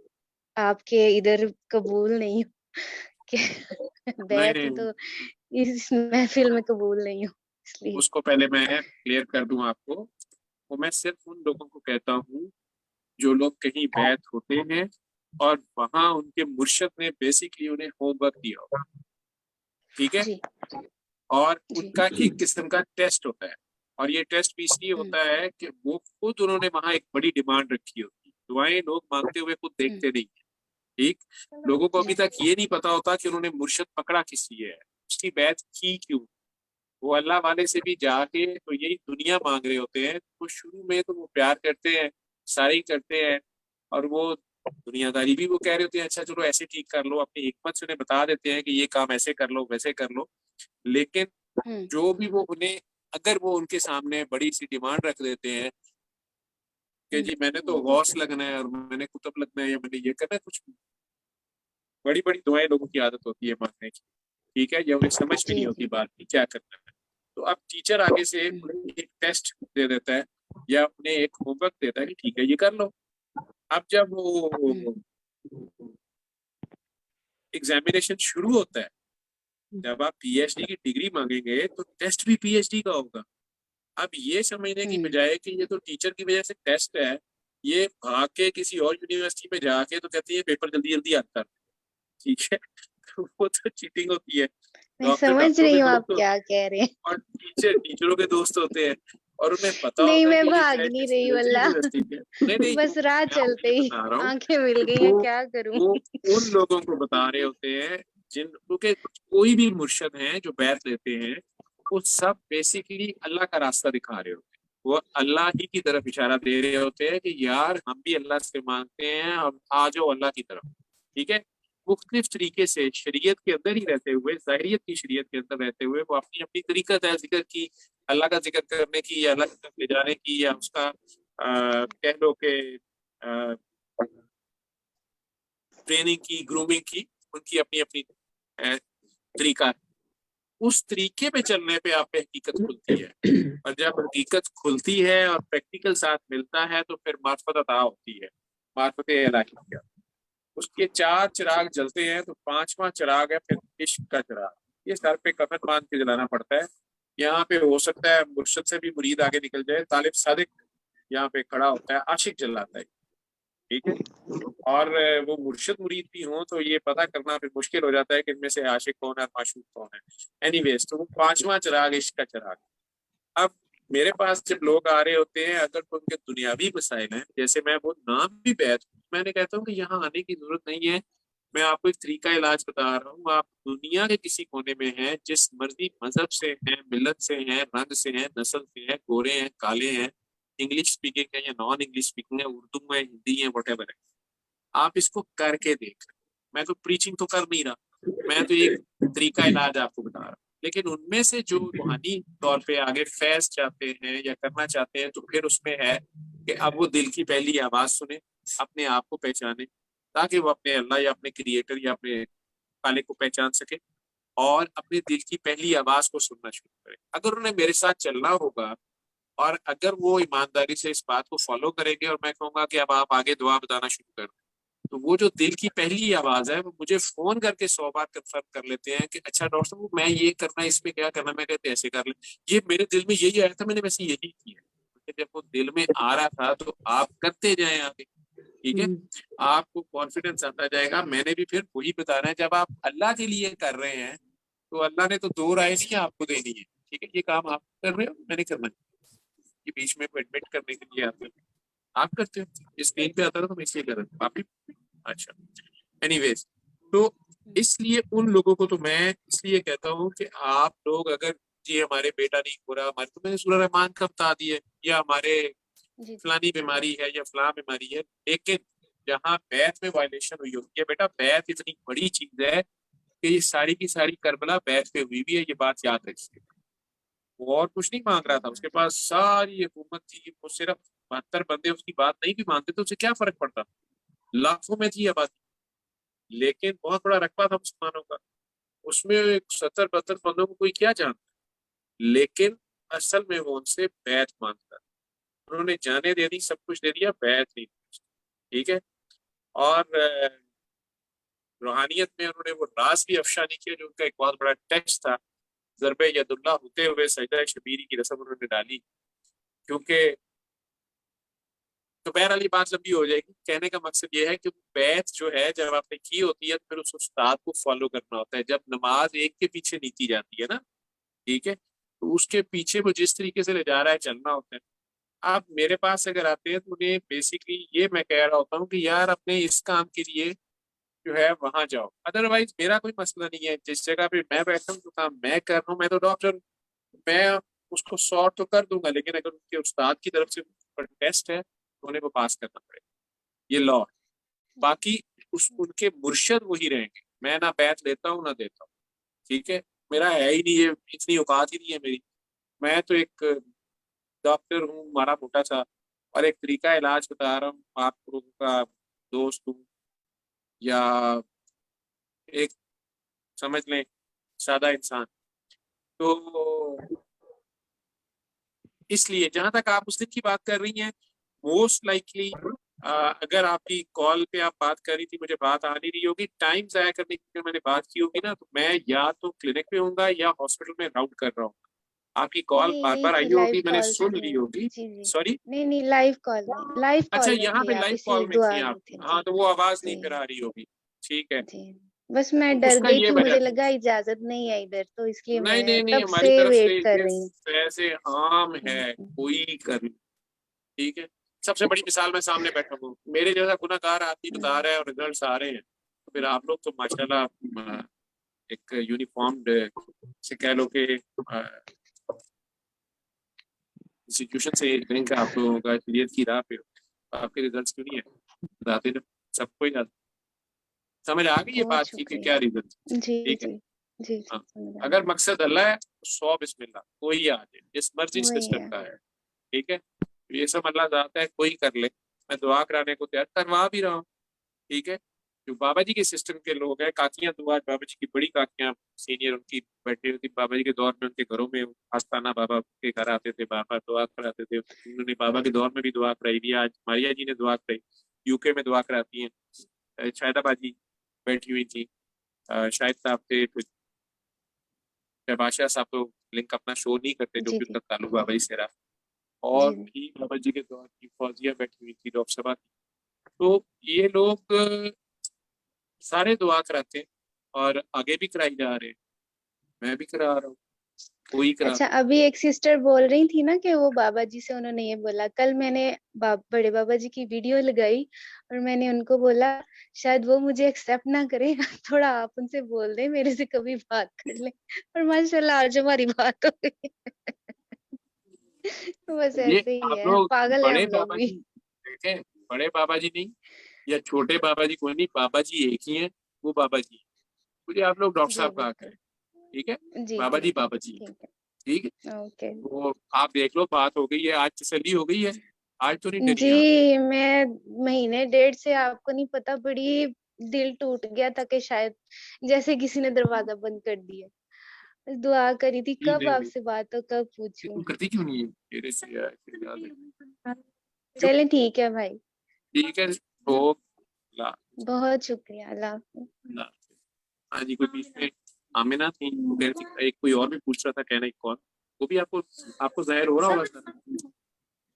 आपके इधर कबूल नहीं हूँ कि नहीं बैत नहीं, तो इस महफिल में कबूल नहीं हूँ, इसलिए। उसको पहले मैं क्लियर कर दूं आपको। वो मैं सिर्फ उन लोगों को कहता हूँ जो लोग कहीं बैत होते हैं और वहां उनके मुर्शद ने बेसिकली उन्हें होमवर्क दिया होगा, ठीक है, जी और जी। उनका एक किस्म का टेस्ट होता है। और ये टेस्ट भी इसलिए हम्म होता है कि वो खुद, उन्होंने वहां एक बड़ी डिमांड रखी होती है। दुआएं लोग मांगते हुए खुद हम्म, देखते नहीं हैं, ठीक। लोगों को अभी जी तक ये नहीं पता होता कि उन्होंने मुर्शद पकड़ा किस लिए है, उसकी बैत की क्यों। वो अल्लाह वाले से भी जाके तो यही दुनिया मांग रहे होते हैं, तो शुरू में तो वो प्यार करते हैं, सारे ही करते हैं, और वो दुनियादारी भी वो कह रहे होते हैं, अच्छा चलो ऐसे ठीक कर लो, अपनी हिकमत से उन्हें बता देते हैं कि ये काम ऐसे कर लो वैसे कर लो। लेकिन हम्म जो भी वो उन्हें, अगर वो उनके सामने बड़ी सी डिमांड रख देते हैं कि हम्म, जी मैंने तो गौस लगना है और मैंने कुतुब लगना है या मैंने ये करना है, कुछ बड़ी बड़ी दुआएं लोगों की आदत होती है मांगने की, ठीक है, या उन्हें समझ भी जी नहीं जी। होती बात की क्या करना है। तो अब टीचर आगे से हम्म उन्हें एक टेस्ट दे देता है या उन्हें एक होमवर्क देता है कि ठीक है ये कर लो। अब जब हम्म वो एग्जामिनेशन शुरू होता है, जब आप पीएचडी की डिग्री मांगेंगे तो टेस्ट भी पीएचडी का होगा। अब ये समझने की हम्म, बजाय कि ये तो टीचर की वजह से टेस्ट है, ये भाग के किसी और यूनिवर्सिटी में जाके तो कहती है पेपर जल्दी जल्दी आता है, ठीक है। तो वो तो चीटिंग होती है। मैं डॉक्टर समझ डॉक्टरों के रही हूँ आप दोस्त क्या कह रहे हैं। और टीचर टीचरों के दोस्त होते हैं, और उन्हें पता नहीं, होता है मैं कि ये भाग शायद नहीं किसी रही दूसरी वल्ला। यूनिवर्सिटी में, नहीं नहीं, जो बस राह मैं आपको चलते ये ही बता रहा हूँ, आंखें मिल गई हैं, वो क्या करूं। वो उन लोगों को बता रहे होते हैं जिन, क्योंकि कोई भी मुर्शद हैं जो बैत लेते हैं, वो सब बेसिकली अल्लाह का रास्ता दिखा रहे होते हैं। वो अल्लाह ही की तरफ इशारा दे रहे होते हैं कि यार हम भी अल्लाह से मांगते हैं और आ जाओ अल्लाह की तरफ, ठीक है। मुख्तलिफ तरीके से शरीयत के अंदर ही रहते हुए, ज़ाहिरियत की शरीयत के अंदर रहते हुए, वो अपनी अपनी तरीकत है जिक्र की, अल्लाह का जिक्र करने की या अल्लाह की तरफ ले जाने की, या उसका कह लो कि ट्रेनिंग की, ग्रूमिंग की, उनकी अपनी अपनी तरीका है। उस तरीके पे चलने पे आप पे हकीकत खुलती है, और जब हकीकत खुलती है और प्रैक्टिकल साथ मिलता है तो फिर मार्फत अता होती है, मार्फत इलाहिया। उसके चार चिराग जलते हैं तो पांचवा चिराग है फिर इश्क का चिराग। ये सर पे कफन बांध के जलाना पड़ता है। यहाँ पे हो सकता है मुर्शद से भी मुरीद आगे निकल जाए, तालिब सादिक यहाँ पे खड़ा होता है, आशिक जलाता है, ठीक है। और वो मुर्शिद मुरीद भी हो तो ये पता करना फिर मुश्किल हो जाता है कि इनमें से आशिक कौन है, माशूक कौन है। एनीवेज, तो वो पांचवा चिराग इश्क का चिराग। अब मेरे पास जब लोग आ रहे होते हैं, अगर तो उनके दुनियावी मसाइल हैं, जैसे मैं वो नाम भी बैठ, मैंने कहता हूँ कि यहाँ आने की जरूरत नहीं है, मैं आपको एक तरीका इलाज बता रहा हूँ। आप दुनिया के किसी कोने में हैं, जिस मर्जी मजहब से हैं, मिलत से हैं, रंग से हैं, नस्ल से हैं, गोरे हैं, काले हैं, इंग्लिश स्पीकिंग है या नॉन इंग्लिश स्पीकिंग है, उर्दू है, हिंदी है, वट है, आप इसको करके देख। मैं तो प्रीचिंग तो कर नहीं रहा, मैं तो एक तरीका इलाज आपको बता रहा हूँ। लेकिन उनमें से जो रूहानी तौर पे आगे फैज चाहते हैं या करना चाहते हैं, तो फिर उसमें है कि अब वो दिल की पहली आवाज सुने, अपने आप को पहचाने, ताकि वो अपने अल्लाह या अपने क्रिएटर या अपने खालिक को पहचान सके, और अपने दिल की पहली आवाज को सुनना शुरू करें। अगर उन्हें मेरे साथ चलना होगा, और अगर वो ईमानदारी से इस बात को फॉलो करेंगे, और मैं कहूंगा कि अब आप आगे दुआ बताना शुरू कर, तो वो जो दिल की पहली आवाज है वो मुझे फोन करके 100 बार कंफर्म कर लेते हैं कि अच्छा डॉक्टर साहब मैं ये करना है, इसमें क्या करना, मैं कहते ऐसे कर ले, ये मेरे दिल में यही आया था, मैंने वैसे यही किया। जब वो दिल में आ रहा था तो आप करते जाए आगे, ठीक है, आपको कॉन्फिडेंस आता जाएगा। मैंने भी फिर वही बताना है, जब आप अल्लाह के लिए कर रहे हैं तो अल्लाह ने तो दो राय नहीं आपको देनी है, ठीक है, ये काम आप कर रहे हो, मैंने करना है। ये बीच में एडमिट करने के लिए आते हैं, आप करते हो, इस स्क्रीन पे आता था तो मैं इसलिए कर रहा हूँ, आप भी। अच्छा, एनीवेज, तो इसलिए उन लोगों को तो मैं इसलिए कहता हूँ कि आप लोग अगर जी हमारे बेटा नहीं हो रहा, हमारे, तो मैंने सूरह रहमान का बता दिया, या हमारे जी फलानी बीमारी है या फलां बीमारी है, लेकिन जहाँ बैत में वायलेशन हुई होती है, बेटा बैत इतनी बड़ी चीज है कि ये सारी की सारी करबला बैत पे हुई भी है, ये बात याद रखिए। वो और कुछ नहीं मांग रहा था, उसके पास सारी हुकूमत थी, वो सिर्फ 72 बंदे उसकी बात नहीं भी मानते तो उसे क्या फर्क पड़ता, लाखों में थी आबादी, लेकिन बहुत बड़ा रकबा था मुसलमानों का, उसमें 70-72 बंदों को कोई क्या जानता, लेकिन असल में वो उनसे बैत मांगता। उन्होंने जाने दे दी, सब कुछ दे दिया, बैत नहीं दी। ठीक है। और रूहानियत में उन्होंने वो राज भी अफशा नहीं किया, जो उनका एक बहुत बड़ा टेस्ट था। ज़रबे यदुल्लाह होते हुए सजदा शबीरी की रस्म उन्होंने डाली, क्योंकि तो बहर वाली बात लंबी हो जाएगी। कहने का मकसद ये है कि बैत जो है जब आपने की होती है तो फिर उस उस्ताद को फॉलो करना होता है। जब नमाज एक के पीछे नहीं की जाती है ना, ठीक है, तो उसके पीछे वो जिस तरीके से ले जा रहा है चलना होता है। आप मेरे पास अगर आते हैं तो उन्हें बेसिकली ये मैं कह रहा होता हूँ कि यार अपने इस काम के लिए जो है वहां जाओ, अदरवाइज मेरा कोई मसला नहीं है। जिस जगह पे मैं बैठा हूँ, जो काम मैं कर रहा हूँ, मैं तो डॉक्टर हूँ, मैं उसको सॉर्ट तो कर दूंगा, लेकिन अगर उनके उस्ताद की तरफ से टेस्ट है तो उन्हें वो पास करना पड़ेगा, ये लॉ है। बाकी उनके मुर्शद वही रहेंगे, मैं ना बैत लेता हूँ ना देता हूँ। ठीक है, मेरा है ही नहीं, ये इतनी औकात ही नहीं है मेरी। मैं तो एक डॉक्टर हूँ माड़ा मोटा सा, और एक तरीका इलाज बता रहा हूँ आप लोगों का दोस्त हूँ, या एक समझ लें सादा इंसान। तो इसलिए जहां तक आप उस दिन की बात कर रही हैं, मोस्ट लाइकली अगर आपकी कॉल पे आप बात कर रही थी, मुझे बात आ नहीं रही होगी, टाइम जाया करने की मैंने बात की होगी ना, तो मैं या तो क्लिनिक में होऊंगा या हॉस्पिटल में राउंड कर रहा हूँ। आपकी कॉल नहीं, बार यही बार आई थी लाइव होगी, मैंने कॉल सुन थी ली मेरी। होगी। जी, जी। सॉरी, नहीं, लाइव अच्छा कॉल में यहाँ थे पे आप, लाइव इसलिए कॉल में थी दुआ आप, में थे। हाँ, जी, तो वो आवाज नहीं फिर जी, आ रही होगी। ठीक है, जी। बस मैं तो डर उसका गई ये थी, वजह मुझे थी। लगा इजाज़त नहीं है इधर, तो इसलिए नहीं मैं नहीं नहीं, तब हमारी से तरफ से वेट कर ये रही हूँ। ऐसे आम हुँ, है, हुँ। कोई कर, ठीक है। सबसे बड़ी मिसाल मैं सामने बैठा हूँ, मेरे जैसा गुनाहगार आदमी बता रहा है और रिजल्ट्स आ रहे हैं, तो फिर आप लोग तो माशाल्लाह एक यूनिफॉर्म्ड से कह लो कि इंस्टीट्यूशन से लिंक है आप लोगों का, शरीयत की राह पे हो, तो आपके रिजल्ट्स क्यों नहीं है बताते ना, सबको ही समझ आ गई ये बहुत बात की कि क्या शुक्रिया। रिजल्ट। जी, ठीक है। जी। जी, जी, हाँ, समझ आ अगर गया। मकसद अल्लाह है तो 100 बिस्मिल्लाह, कोई आ जाए जिस मर्जी वही सिस्टम है। का है। ठीक है, ये सब अल्लाह चाहता है कोई कर ले, मैं दुआ कराने को तैयार करवा भी रहा हूँ। ठीक है, जो बाबा जी के सिस्टम के लोग हैं, काकियां दुआ, बाबा जी की बड़ी काकियां सीनियर उनकी बैठी हुई थी बाबा जी के दौर में, उनके घरों में आस्थाना बाबा के घर आते थे, बाबा दुआ कराते थे, उन्होंने बाबा के दौर में भी दुआ कराई थी, आज मारिया जी ने दुआ कराई, यूके में दुआ कराती हैं, शायदाबाद जी बैठी हुई थी, शायद साहब थे, बादशाह साहब तो लिंक अपना शो नहीं करते, जो जी, कि जी। उनका ताल्लुक बाबा जी से रहा। और जी, जी। भी बाबा जी के दौर की फौजिया बैठी हुई थी, डॉक्टर साहब की। तो ये लोग सारे दुआ कराते हैं और आगे भी कराई जा रहे हैं, मैं भी करा रहा हूँ, कोई अच्छा, कराता अभी एक सिस्टर बोल रही थी ना कि वो बाबा जी से उन्होंने ये बोला, कल मैंने बड़े बाबा जी की वीडियो लगाई और मैंने उनको बोला शायद वो मुझे एक्सेप्ट ना करे थोड़ा आप उनसे बोल दें मेरे से कभी बात कर ले, और माशाल्लाह आज हमारी बात हो गई बस ये ऐसे ही आप है, लोग पागल है बड़े हम लोग बाबा भी। जी देखें, बड़े बाबा जी नहीं या छोटे बाबा जी कोई नहीं, बाबा जी एक ही हैं, वो बाबा जी हैं। मुझे आप लोग डॉक्टर जी, साहब कहा बिल्कुल। करें, ठीक है, जी, बाबा जी, जी जी, बाबा जी, ठीक ठीक है। है। ओके। वो आप देख लो, बात हो गई है, आज तसल्ली हो गई है, आज तो नहीं डरी आप। जी, मैं महीने डेढ़ से आपको नहीं पता, बड़ी दिल टूट गया था कि शायद जैसे किसी ने दरवाजा बंद कर दिया। बस दुआ करी थी नहीं कब नहीं नहीं, आपसे बात हो, कब ये पूछूं। तुम करती क्यों नहीं है तेरे से यार, तेरी याद है क्यों। चलें ठीक है भाई, ठीक है, हो ला, बहुत शुक्रिया, अल्लाह हाफ़िज़। ला। हाँ जी, कोई बीच में आमिना थी, वो कह रही थी, एक कोई और भी पूछ रहा था, कहना एक कौन, वो भी आपको आपको जाहिर हो रहा होगा सर,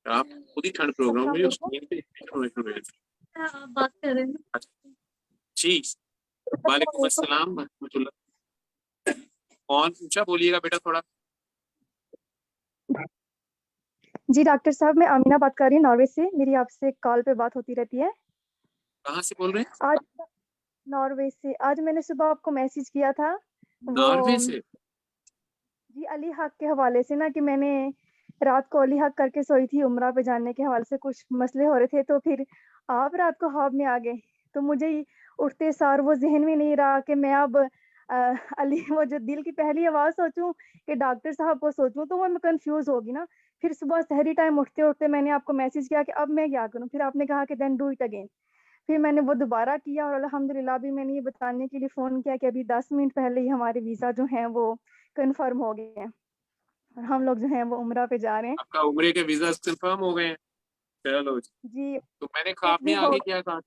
आप खुद ही ठंड प्रोग्राम में उस टीम पे इन्फॉर्मेशन भेज रहे आप बात कर रहे हैं। हैं। अच्छा, जी, वालेकुम अस्सलाम रहमतुल्लाह। कौन पूछा, बोलिएगा बेटा थोड़ा। जी डॉक्टर साहब, मैं आमिना बात कर रही हूँ नॉर्वे से। मेरी आपसे कॉल पे बात होती रहती है। कहाँ से बोल रहे हैं। आज नॉर्वे से, आज मैंने सुबह आपको मैसेज किया था, वो नॉर्वे से। जी अली हक के हवाले से ना, कि मैंने रात को अली हक करके सोई थी, उम्रा पे जाने के हवाले से कुछ मसले हो रहे थे, तो फिर आप रात को ख्वाब में आ गए, तो मुझे उठते सार वो जहन में नहीं रहा कि मैं अब अली वो जो दिल की पहली आवाज़ सोचूं कि डॉक्टर साहब को सोचूं, तो वो मैं कंफ्यूज होगी ना। फिर सुबह सहरी टाइम उठते उठते मैंने आपको मैसेज किया कि अब मैं क्या करूं, फिर आपने कहा कि देन डू इट अगेन। फिर मैंने वो दोबारा किया और अल्हम्दुलिल्लाह अभी मैंने ये बताने के लिए फ़ोन किया कि अभी 10 मिनट पहले ही हमारे वीज़ा जो हैं वो कंफर्म हो गए हैं और हम लोग जो हैं वो उम्रा पे जा रहे हैं। आपका उम्रे के वीजा कंफर्म हो गए हैं? चलो जी। जी, तो मैंने एक ख्वाब में दिन हो आगे क्या कहा?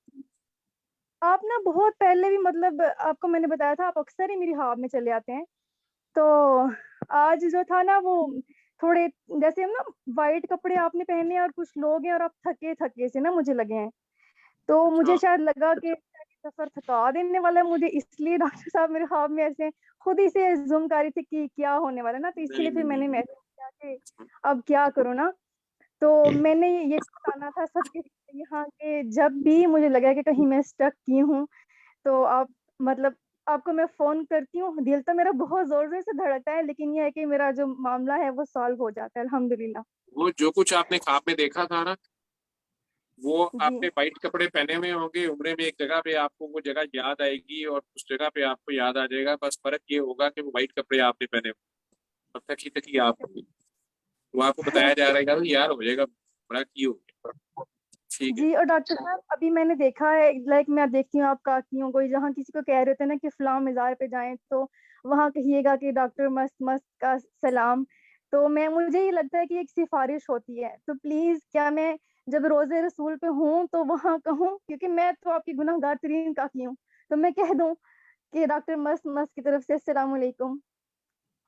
आप ना बहुत पहले भी मतलब आपको मैंने बताया था आप अक्सर ही मेरी ख्वाब में चले आते हैं। तो आज जो था ना वो थोड़े जैसे हम ना वाइट कपड़े आपने पहने हैं और कुछ लोग हैं और आप थके-थके से ना मुझे लगे हैं। तो मुझे अच्छा, शायद लगा कि सफ़र थका देने वाला है मुझे इसलिए डॉक्टर साहब मेरे ख्वाब में ऐसे खुद ही से अज़्यूम कर रही थी कि क्या होने वाला है ना, तो इसके नहीं लिए फिर नहीं मैंने नहीं मैसेज किया कि अब क्या करूँ ना? तो मैंने ये बताना था सबके यहाँ कि जब भी मुझे लगा कि कहीं मैं स्टक की हूँ, तो आप मतलब आपको मैं फ़ोन करती हूँ, दिल तो मेरा बहुत ज़ोर-ज़ोर से धड़कता है, लेकिन ये है कि मेरा जो मामला है वो सॉल्व हो जाता है अल्हम्दुलिल्लाह। वो जो कुछ आपने ख्वाब में देखा था ना, वो जी। आपने वाइट कपड़े पहने हुए होंगे, उम्रे में एक जगह पे आपको वो जगह याद आएगी और उस जगह पे आपको याद आ जाएगा। बस फर्क ये होगा कि वो वाइट कपड़े आपने पहने हुए, अब तक ही आप होगी। वो आपको बताया जा रहा है यार हो जाएगा, बड़ा की हो गया। ठीक है। जी और डॉक्टर साहब अभी मैंने देखा है लाइक मैं देखती हूँ आप काकियों को जहाँ किसी को कह रहे होते हैं ना कि फलां मज़ार पे जाएँ तो वहाँ कहिएगा कि डॉक्टर मस्त मस्त का सलाम। तो मैं मुझे ये लगता है कि एक सिफ़ारिश होती है। तो प्लीज़ क्या मैं जब रोज़े रसूल पे हूँ तो वहाँ कहूँ क्योंकि मैं तो आपकी गुनाहगार तरीन काकी हूँ। तो मैं कह दूँ कि डॉक्टर मस्त मस्त की तरफ से अस्सलाम वालेकुम।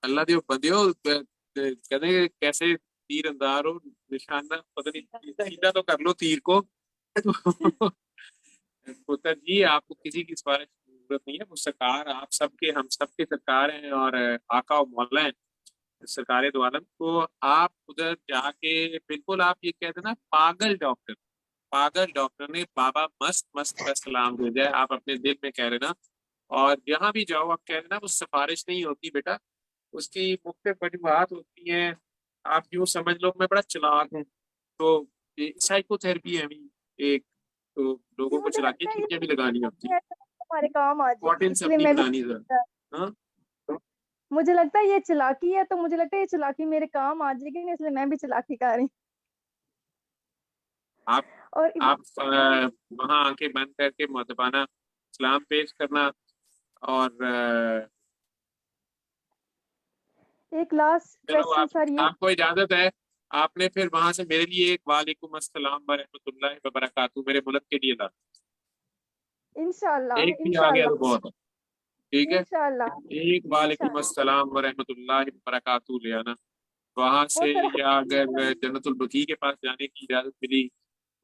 अल्लाह दे बंदियो, कहते हैं कैसे तीर अंदाज हो, निशाना पता नहीं सीधा तो कर लो तीर को। पुत्र जी, आपको किसी की सिफारिश की जरूरत नहीं है। वो सरकार आप सबके, हम सबके सरकार हैं और आका और मौला हैं, सरकार दो आलम। तो आप उधर जाके बिल्कुल आप ये कहते हैं ना, पागल डॉक्टर ने बाबा मस्त मस्त का सलाम भेजा है, आप अपने दिल में कह रहे ना। और जहां भी जाओ आप कह रहे ना, वो सिफारिश नहीं होती बेटा, उसकी मुख्तलिफ वजूहात होती हैं। आप यूं समझ लो मैं बड़ा चालाक हूँ, तो साइकोथेरेपी है भी एक, तो जी लोगों को मुझे चला के लगता है ये चीजें भी लगानी होती है। हमारे काम आ जाएगी इंपॉर्टेंस इसलिए अपनी मैं भी बनानी जरा। हाँ, मुझे लगता है ये चालाकी है तो मुझे लगता है ये चालाकी मेरे काम आ जाएगी इसलिए मैं भी चालाकी कर रही आप और आप वहाँ आंखें बंद करके मुअद्दबाना सलाम पेश करना। और एक लास्ट चलो क्वेश्चन सर ये आपको इजाजत है। आपने फिर वहां से मेरे लिए एक वालेकुम अस्सलाम व रहमतुल्लाहि व बरकातहू मेरे मुल्क के लिए ला, इंशाल्लाह एक भी आ गया तो इंशाल्लाह बहुत है। ठीक है, इंशाल्लाह एक वालेकुम इंशाल्लाह अस्सलाम व रहमतुल्लाहि व बरकातहू ले आना वहां वो से। सर या अगर जन्नतुल बकी के पास जाने की इजाजत मिली,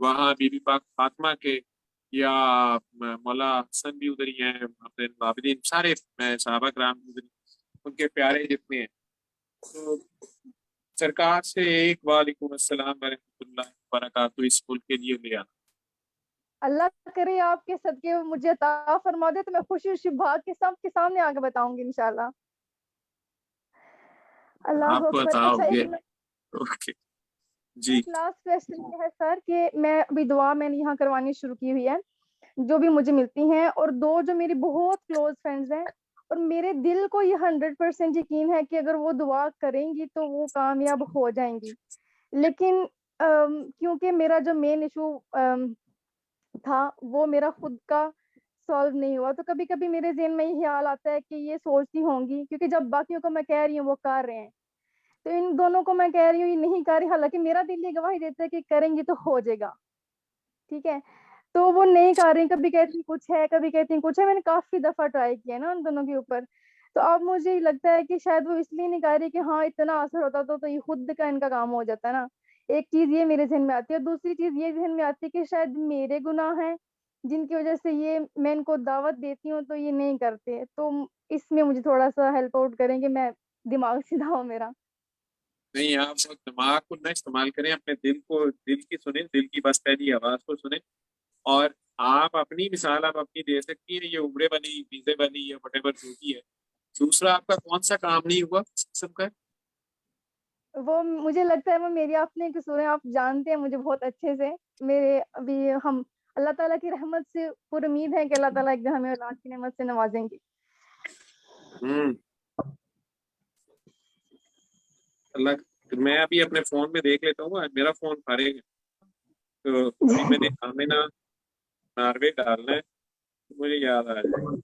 वहाँ बीबी पाक फातिमा के, या मौला हसन भी उधर ही हैं, अपने आबिदीन सारे सहाबा कराम उधर ही, उनके प्यारे जितने हैं। तो सरकार से एक वालेकुम अस्सलाम व रहमतुल्लाहि व बरकातहू इस मुल्क के लिए ले आना। अल्लाह करे आपके सदके मुझे अता फरमा दे तो मैं खुशी-खुशी भाग के सबके सामने आके बताऊंगी इंशाल्लाह अल्लाह आपको अकबर अता अच्छा होंगे। एक ओके जी। एक लास्ट क्वेश्चन ये है सर कि मैं अभी दुआ मैंने यहाँ करवानी शुरू की हुई है जो भी मुझे मिलती हैं और 2 जो मेरी बहुत क्लोज फ्रेंड्स हैं और मेरे दिल को ये 100% यकीन है कि अगर वो दुआ करेंगी तो वो कामयाब हो जाएँगी। लेकिन क्योंकि मेरा जो मेन इश्यू था वो मेरा खुद का सॉल्व नहीं हुआ, तो कभी-कभी मेरे ज़हन में ये ख़्याल आता है कि ये सोचती होंगी क्योंकि जब बाकियों को मैं कह रही हूँ वो कर रहे हैं, तो इन दोनों को मैं कह रही हूँ ये नहीं कर रही, हालाँकि मेरा दिल ये गवाही देता है कि करेंगी तो हो जाएगा, ठीक है? तो वो नहीं कर रही, कभी कहती कुछ है, कभी कहती कुछ है, मैंने काफ़ी दफ़ा ट्राई किया ना उन दोनों के ऊपर। तो अब मुझे लगता है कि शायद वो इसलिए नहीं कर रही कि हाँ, इतना असर होता तो ये खुद का इनका काम हो जाता ना। एक चीज़ ये मेरे ज़हन में आती है और दूसरी चीज़ ये ज़हन में आती है कि शायद मेरे गुनाह हैं, जिनकी वज़ह से ये मैं इनको दावत देती हूँ तो ये नहीं करते। तो इसमें मुझे थोड़ा-सा हेल्प आउट करें कि मैं दिमाग सीधा हो मेरा। नहीं, आप बस दिमाग को ना इस्तेमाल करें, अपने दिल को, दिल की सुने, दिल की बस पहली आवाज को सुने। और आप अपनी मिसाल आप अपनी दे सकती हैं, ये उम्रे बनी, वीजे बनी, या वटेवर जो भी है। दूसरा, आपका कौन सा काम नहीं हुआ सबका? वो मुझे लगता है वो मेरी अपनी कसूर है, आप जानते हैं मुझे बहुत अच्छे से। मेरे अभी हम अल्लाह ताला की रहमत से पुरुम्मीद है कि अल्लाह ताला एक दिन हमें औलाद की नेमत से नवाज़ेंगे। हम्म, अल्लाह। मैं अभी अपने फोन में देख लेता हूँ, आज मेरा फोन फारिग है। तो अभी मैंने आमिना नॉर्वे डालना है तो मुझे याद आ जाएगा।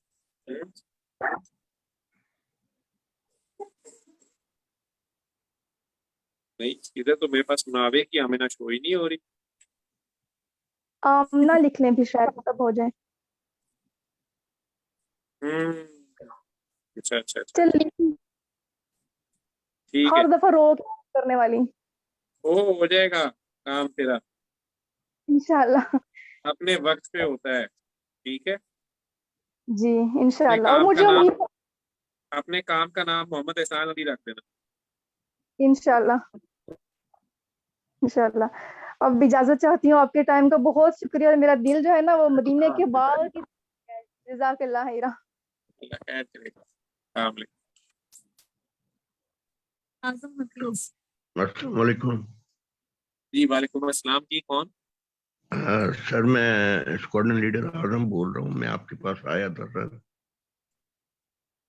नहीं, इधर तो मेरे पास नॉर्वे की आमिना शो ही नहीं हो रही। आमना लिख लें फिर शायद तब हो जाए। अच्छा अच्छा अच्छा, चल ठीक है। हर दफा रोक करने वाली। हो जाएगा काम तेरा, इंशाल्लाह। अपने वक्त पे होता है, ठीक है। जी अपने इंशाल्लाह। और काम का मुझे नाम, उम्मीद अपने काम का नाम मोहम्मद एहसान अली रख देना। इंशाल्लाह इंशाल्लाह। अब इजाजत चाहती हूँ, आपके टाइम का बहुत शुक्रिया। और मेरा दिल जो है ना वो मदीने के बाग की जज़ाकल्लाह खैरा। अल्लाह खैर करेगा। अस्सलाम वालेकुम। आजम हफीज। अस्सलाम वालेकुम। जी वालेकुम अस्सलाम। जी कौन? सर मैं स्क्वाड्रन लीडर आजम बोल रहा हूँ, मैं आपके पास आया था सर।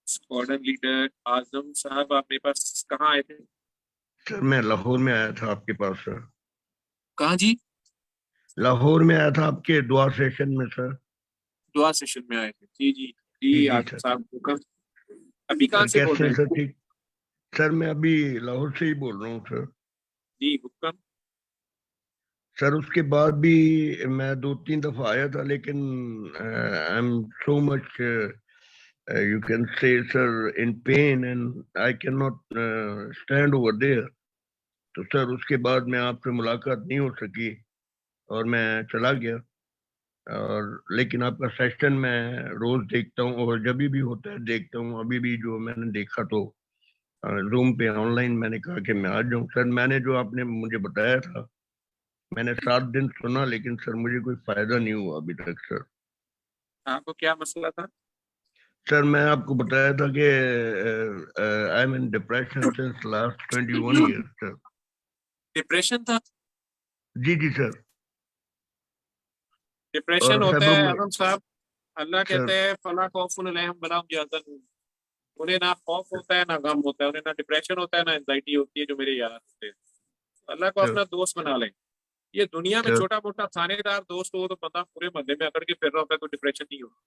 स्क्वाड्रन लीडर आजम साहब, आप मेरे पास कहाँ आए थे? सर मैं लाहौर में आया था आपके पास सर। कहाँ जी? लाहौर में आया था आपके दुआ सेशन में सर। दुआ सेशन में आए थे, जी जी जी जी। जी आजम सर। साहब हुक्म। अभी कहाँ सर से बोल कैसे रहे हैं सर? हैं? ठीक सर, मैं अभी लाहौर से ही बोल रहा हूँ सर। जी हुक्म। सर उसके बाद भी मैं 2-3 दफा आया था, लेकिन I am so much you can say sir in pain and I cannot stand over there. तो सर उसके बाद मैं आपसे मुलाकात नहीं हो सकी और मैं चला गया। और लेकिन आपका सेशन मैं रोज देखता हूँ और जब भी होता है देखता हूँ। अभी भी जो मैंने देखा तो जूम पे ऑनलाइन मैंने कहा कि मैं आ जाऊँ। सर मैंने जो आपने मुझे बताया था, मैंने 7 दिन सुना, लेकिन सर मुझे कोई फायदा नहीं हुआ अभी तक सर। आपको क्या मसला था? सर मैं आपको बताया था कि I am in depression since last 21 years sir. Depression था? जी जी सर। डिप्रेशन और होता है फेब्रुआरी आजम साहब, अल्लाह कहते सर हैं फला खौफुन अलैहिम वला हुम यहज़नून। उन्हें ना खौफ होता है ना गम होता है, उन्हें ना डिप्रेशन होता है ना एंजाइटी होती है, जो मेरे यार होते हैं। अल्लाह को सर अपना दोस्त बना लें। ये दुनिया में सर छोटा मोटा थानेदार दोस्त हो तो बंदा पूरे मोहल्ले में अकड़ के फिर रहा होता है तो डिप्रेशन नहीं होता,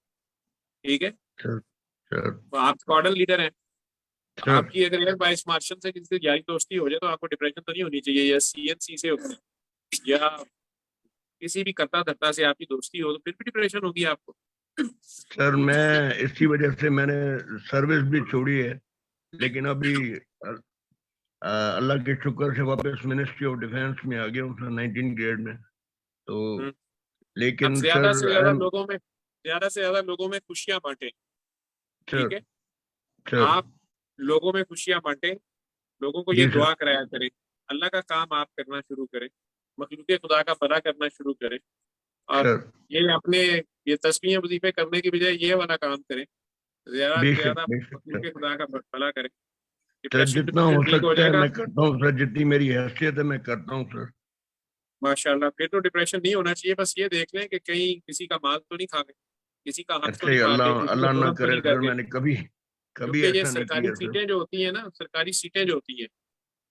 ठीक है। सर सर तो आप स्क्वाड्रन लीडर हैं, सर आपकी अगर एयर वाइस मार्शल से किसी से यारी दोस्ती हो जाए तो आपको डिप्रेशन तो नहीं होनी चाहिए, या सीएनसी से होता है या किसी भी करता धरता से आपकी दोस्ती हो तो फिर भी डिप्रेशन होगी आपको। सर मैं इसी वजह से मैंने सर्विस भी छोड़ी है, लेकिन अभी अल्लाह के शुक्र से वापस मिनिस्ट्री ऑफ डिफेंस में आ गया हूँ सर 19 ग्रेड में। तो हम्म। अब लेकिन ज्यादा से सर ज्यादा लोगों में, ज्यादा से ज्यादा लोगों में खुशियां बांटे, सर ठीक है। सर आप लोगों में खुशियां बांटे, लोगों को ये जी सर दुआ कराया करें, अल्लाह का काम आप करना शुरू करें, मखलूक खुदा का भला करना शुरू करें। और सर ये अपने ये तस्बीहें वजीफे करने की बजाय ये वाला काम करें, ज्यादा से बेशक ज्यादा बेशक सर। मखलूक खुदा का भला करें। सर डिप्रेशन जितना डिप्रेशन हो ठीक हो सकता है जाएगा मैं करता हूँ सर, जितनी मेरी हैसियत है मैं करता हूँ सर। माशाल्लाह। फिर तो डिप्रेशन नहीं होना चाहिए। बस ये देख लें कि कहीं किसी का माल तो नहीं खा गए, किसी का हक तो अच्छा नहीं ही मार गए, अल्लाह किसी को अल्लाह ना जुल्म तो करे नहीं कर सर, गए। मैंने कभी कभी क्योंकि ये ऐसा नहीं सरकारी किया सर। सीटें जो होती है ना, सरकारी सीटें जो होती है,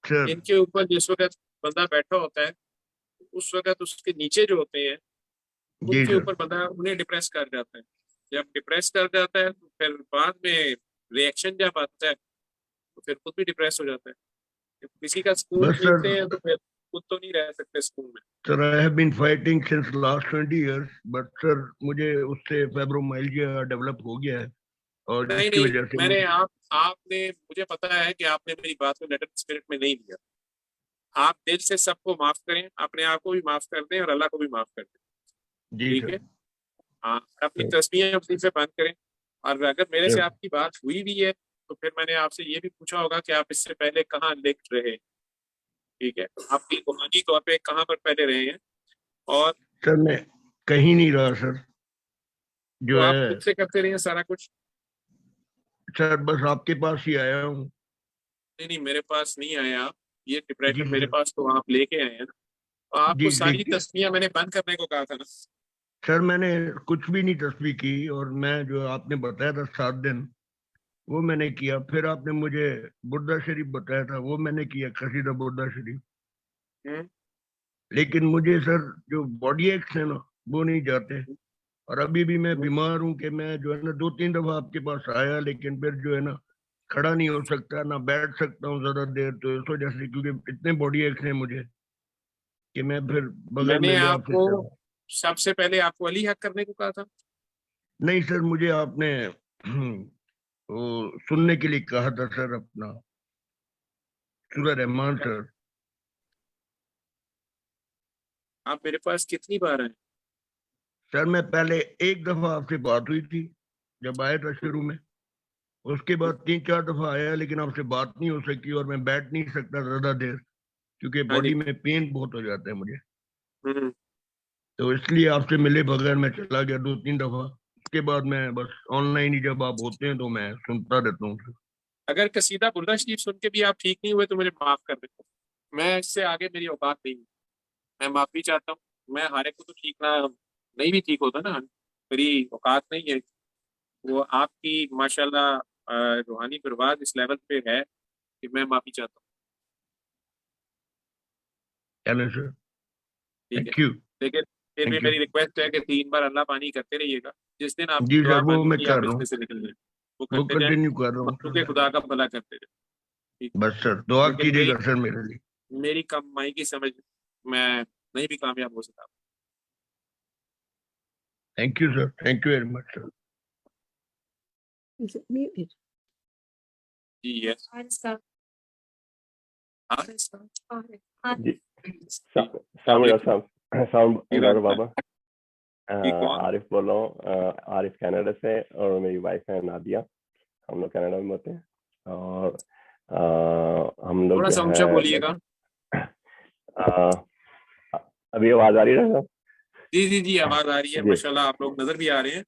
सर इनके ऊपर जिस वक्त बंदा बैठा होता है उस वक्त उसके नीचे जो होते हैं जी उनके सर ऊपर बंदा उन्हें डिप्रेस कर जाता है। जब डिप्रेस कर जाता है तो फिर बाद में रिएक्शन जब आता है तो फिर खुद भी डिप्रेस हो जाता है। जब किसी का सुकून बस सर। छीनते हैं तो फिर खुद तो नहीं रह सकते सुकून में। Sir I have been fighting since last 20 years, but sir मुझे उससे फाइब्रोमाइल्जिया डेवलप हो गया है और नहीं जिसकी नहीं, वजह से मैंने मुझे आपने मुझे पता है कि आपने मेरी बात को लेटर स्पिरिट में नहीं लिया। आप दिल से सबको माफ करें, अपने आप को भी माफ कर दें और अल्लाह को भी माफ कर दें, जी ठीक सर है। हाँ, अपनी सर तस्बीहें अपनी से बंद करें। और अगर मेरे से सर आपकी बात हुई भी है तो फिर मैंने आपसे ये भी पूछा होगा कि आप इससे पहले कहाँ लिख रहे, ठीक है, आपकी रूहानी तौर पे कहाँ पर पहले रहे हैं। और सर मैं कहीं नहीं रहा सर, तो जो आप है खुद से करते रहे हैं सारा कुछ। सर बस आपके पास ही आया हूँ। नहीं नहीं, मेरे पास नहीं आए आप, ये जी डिप्रेशन मेरे सर। पास तो आप लेके आए हैं ना। तो आपको जी सारी देखिए तस्वीरें मैंने बंद करने को कहा था ना। सर, मैंने कुछ भी नहीं तस्वीर की और मैं जो आपने बताया था 7 दिन वो मैंने किया। फिर आपने मुझे बुर्दा शरीफ बताया था, वो मैंने किया, कसीदा बुर्दा शरीफ। हम्म। लेकिन मुझे सर जो बॉडी एक्स है ना वो नहीं जाते। और अभी भी मैं बीमार हूँ कि मैं जो है ना 2-3 दफा आपके पास आया, लेकिन फिर जो है ना खड़ा नहीं हो सकता, ना बैठ सकता हूँ ज्यादा देर, तो इस वजह से, क्योंकि इतने बॉडी एक्स हैं मुझे कि मैं फिर बगैर मैंने मिले आपसे आपको चला। सबसे पहले आपको अली हक करने को कहा था। नहीं सर, मुझे आपने वो सुनने के लिए कहा था सर, अपना सूरह रहमान सर। आप मेरे पास कितनी बार आए? सर मैं पहले एक दफा आपसे बात हुई थी जब आया था शुरू में, उसके बाद 3-4 दफा आया, लेकिन आपसे बात नहीं हो सकी और मैं बैठ नहीं सकता ज्यादा देर, क्योंकि हाँ जी। बॉडी में पेन बहुत हो जाता है मुझे। हम्म। तो इसलिए आपसे मिले बगैर मैं चला गया 2-3 दफा। उसके बाद मैं बस ऑनलाइन ही जब आप होते हैं तो मैं सुनता रहता हूँ। अगर कसीदा बुर्दा शरीफ सुन के भी आप ठीक नहीं हुए तो मुझे माफ कर दें, मैं इससे आगे मेरी औकात नहीं है। मैं माफी चाहता हूँ। मैं हर एक को तो ठीक ना नहीं भी ठीक होता ना, मेरी औकात नहीं है। वो आपकी माशाल्लाह रूहानी परवाज इस लेवल पे है कि मैं माफी चाहता हूँ। चलें सर, ठीक है, थैंक यू। लेकिन फिर भी थैंक यू मेरी रिक्वेस्ट है कि 3 बार अल्लाह पानी करते रहिएगा। जिस दिन आपकी जी दुआ सर, वो मांगी मैं थी कर आप रहा इसमें हूँ, से निकल गए, वो वो करते जाए। कंटिन्यू कर रहा हूँ मखलूक सर। खुदा का भला करते जाए। ठीक। बस सर दुआ लेकिन कीजिएगा सर मेरे लिए। मेरी कमाई की समझ मैं नहीं भी कामयाब हो सका। Thank you sir, thank you very much sir. जी यस। जी साउंड डॉक्टर बाबा, आरिफ बोल रहा हूँ, आरिफ कनाडा से, और मेरी वाइफ है नादिया, हम लोग कनाडा में होते हैं। और हम लोग थोड़ा सा जो ऊंचा है बोलिएगा। अभी आवाज आ रही है? जी जी जी, आवाज आ रही है जी माशाल्लाह। आप लोग नजर भी आ रहे हैं।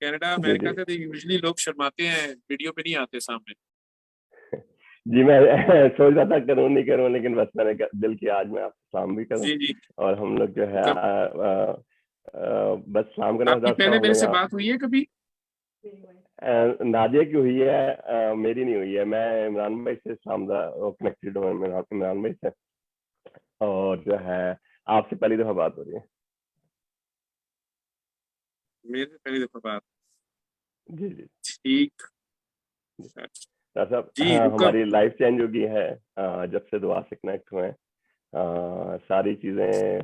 कनाडा जी अमेरिका जी से तो यूजुअली लोग शर्माते हैं, वीडियो पे नहीं आते सामने। जी मैं सोच रहा था करूँ नहीं करूँ, लेकिन बस मैंने दिल किया आज मैं आपसे सलाम भी करूँ। जी जी। और हम लोग जो है बस सलाम करना आपकी चाहता पहले हूँ। मेरे से बात हुई है कभी? नादिया की हुई है, मेरी नहीं हुई है। मैं इमरान भाई से कनेक्टेड हूँ, इमरान भाई से, और जो है आपसे पहली दफा बात हो रही है। मेरे से पहली दफा बात। जी जी ठीक। साहब, जी हुक्म। हमारी लाइफ चेंज हो गई है जब से दुआ से कनेक्ट हुए हैं। सारी चीजें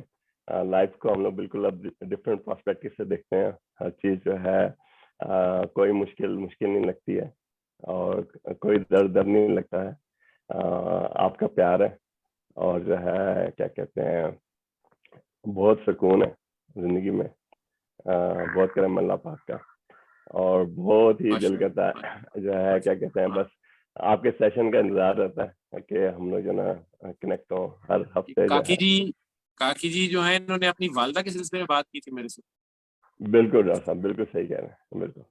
लाइफ को हम लोग बिल्कुल अब डिफरेंट पर्सपेक्टिव से देखते हैं। हर चीज जो है कोई मुश्किल नहीं लगती है, और कोई दर्द नहीं लगता है। आपका प्यार है, और जो है क्या कहते हैं, बहुत सुकून है जिंदगी में। बहुत करम अल्लाह पाक का, और बहुत ही दिल करता है जो है क्या कहते हैं, बस आपके सेशन का इंतजार रहता है कि हम लोग जो ना कनेक्ट हो हर हफ्ते जो है। काकी जी जो है इन्होंने अपनी वालदा के सिलसिले में बात की थी मेरे से। बिल्कुल डॉक्टर साहब, बिल्कुल सही कह रहे हैं, बिल्कुल।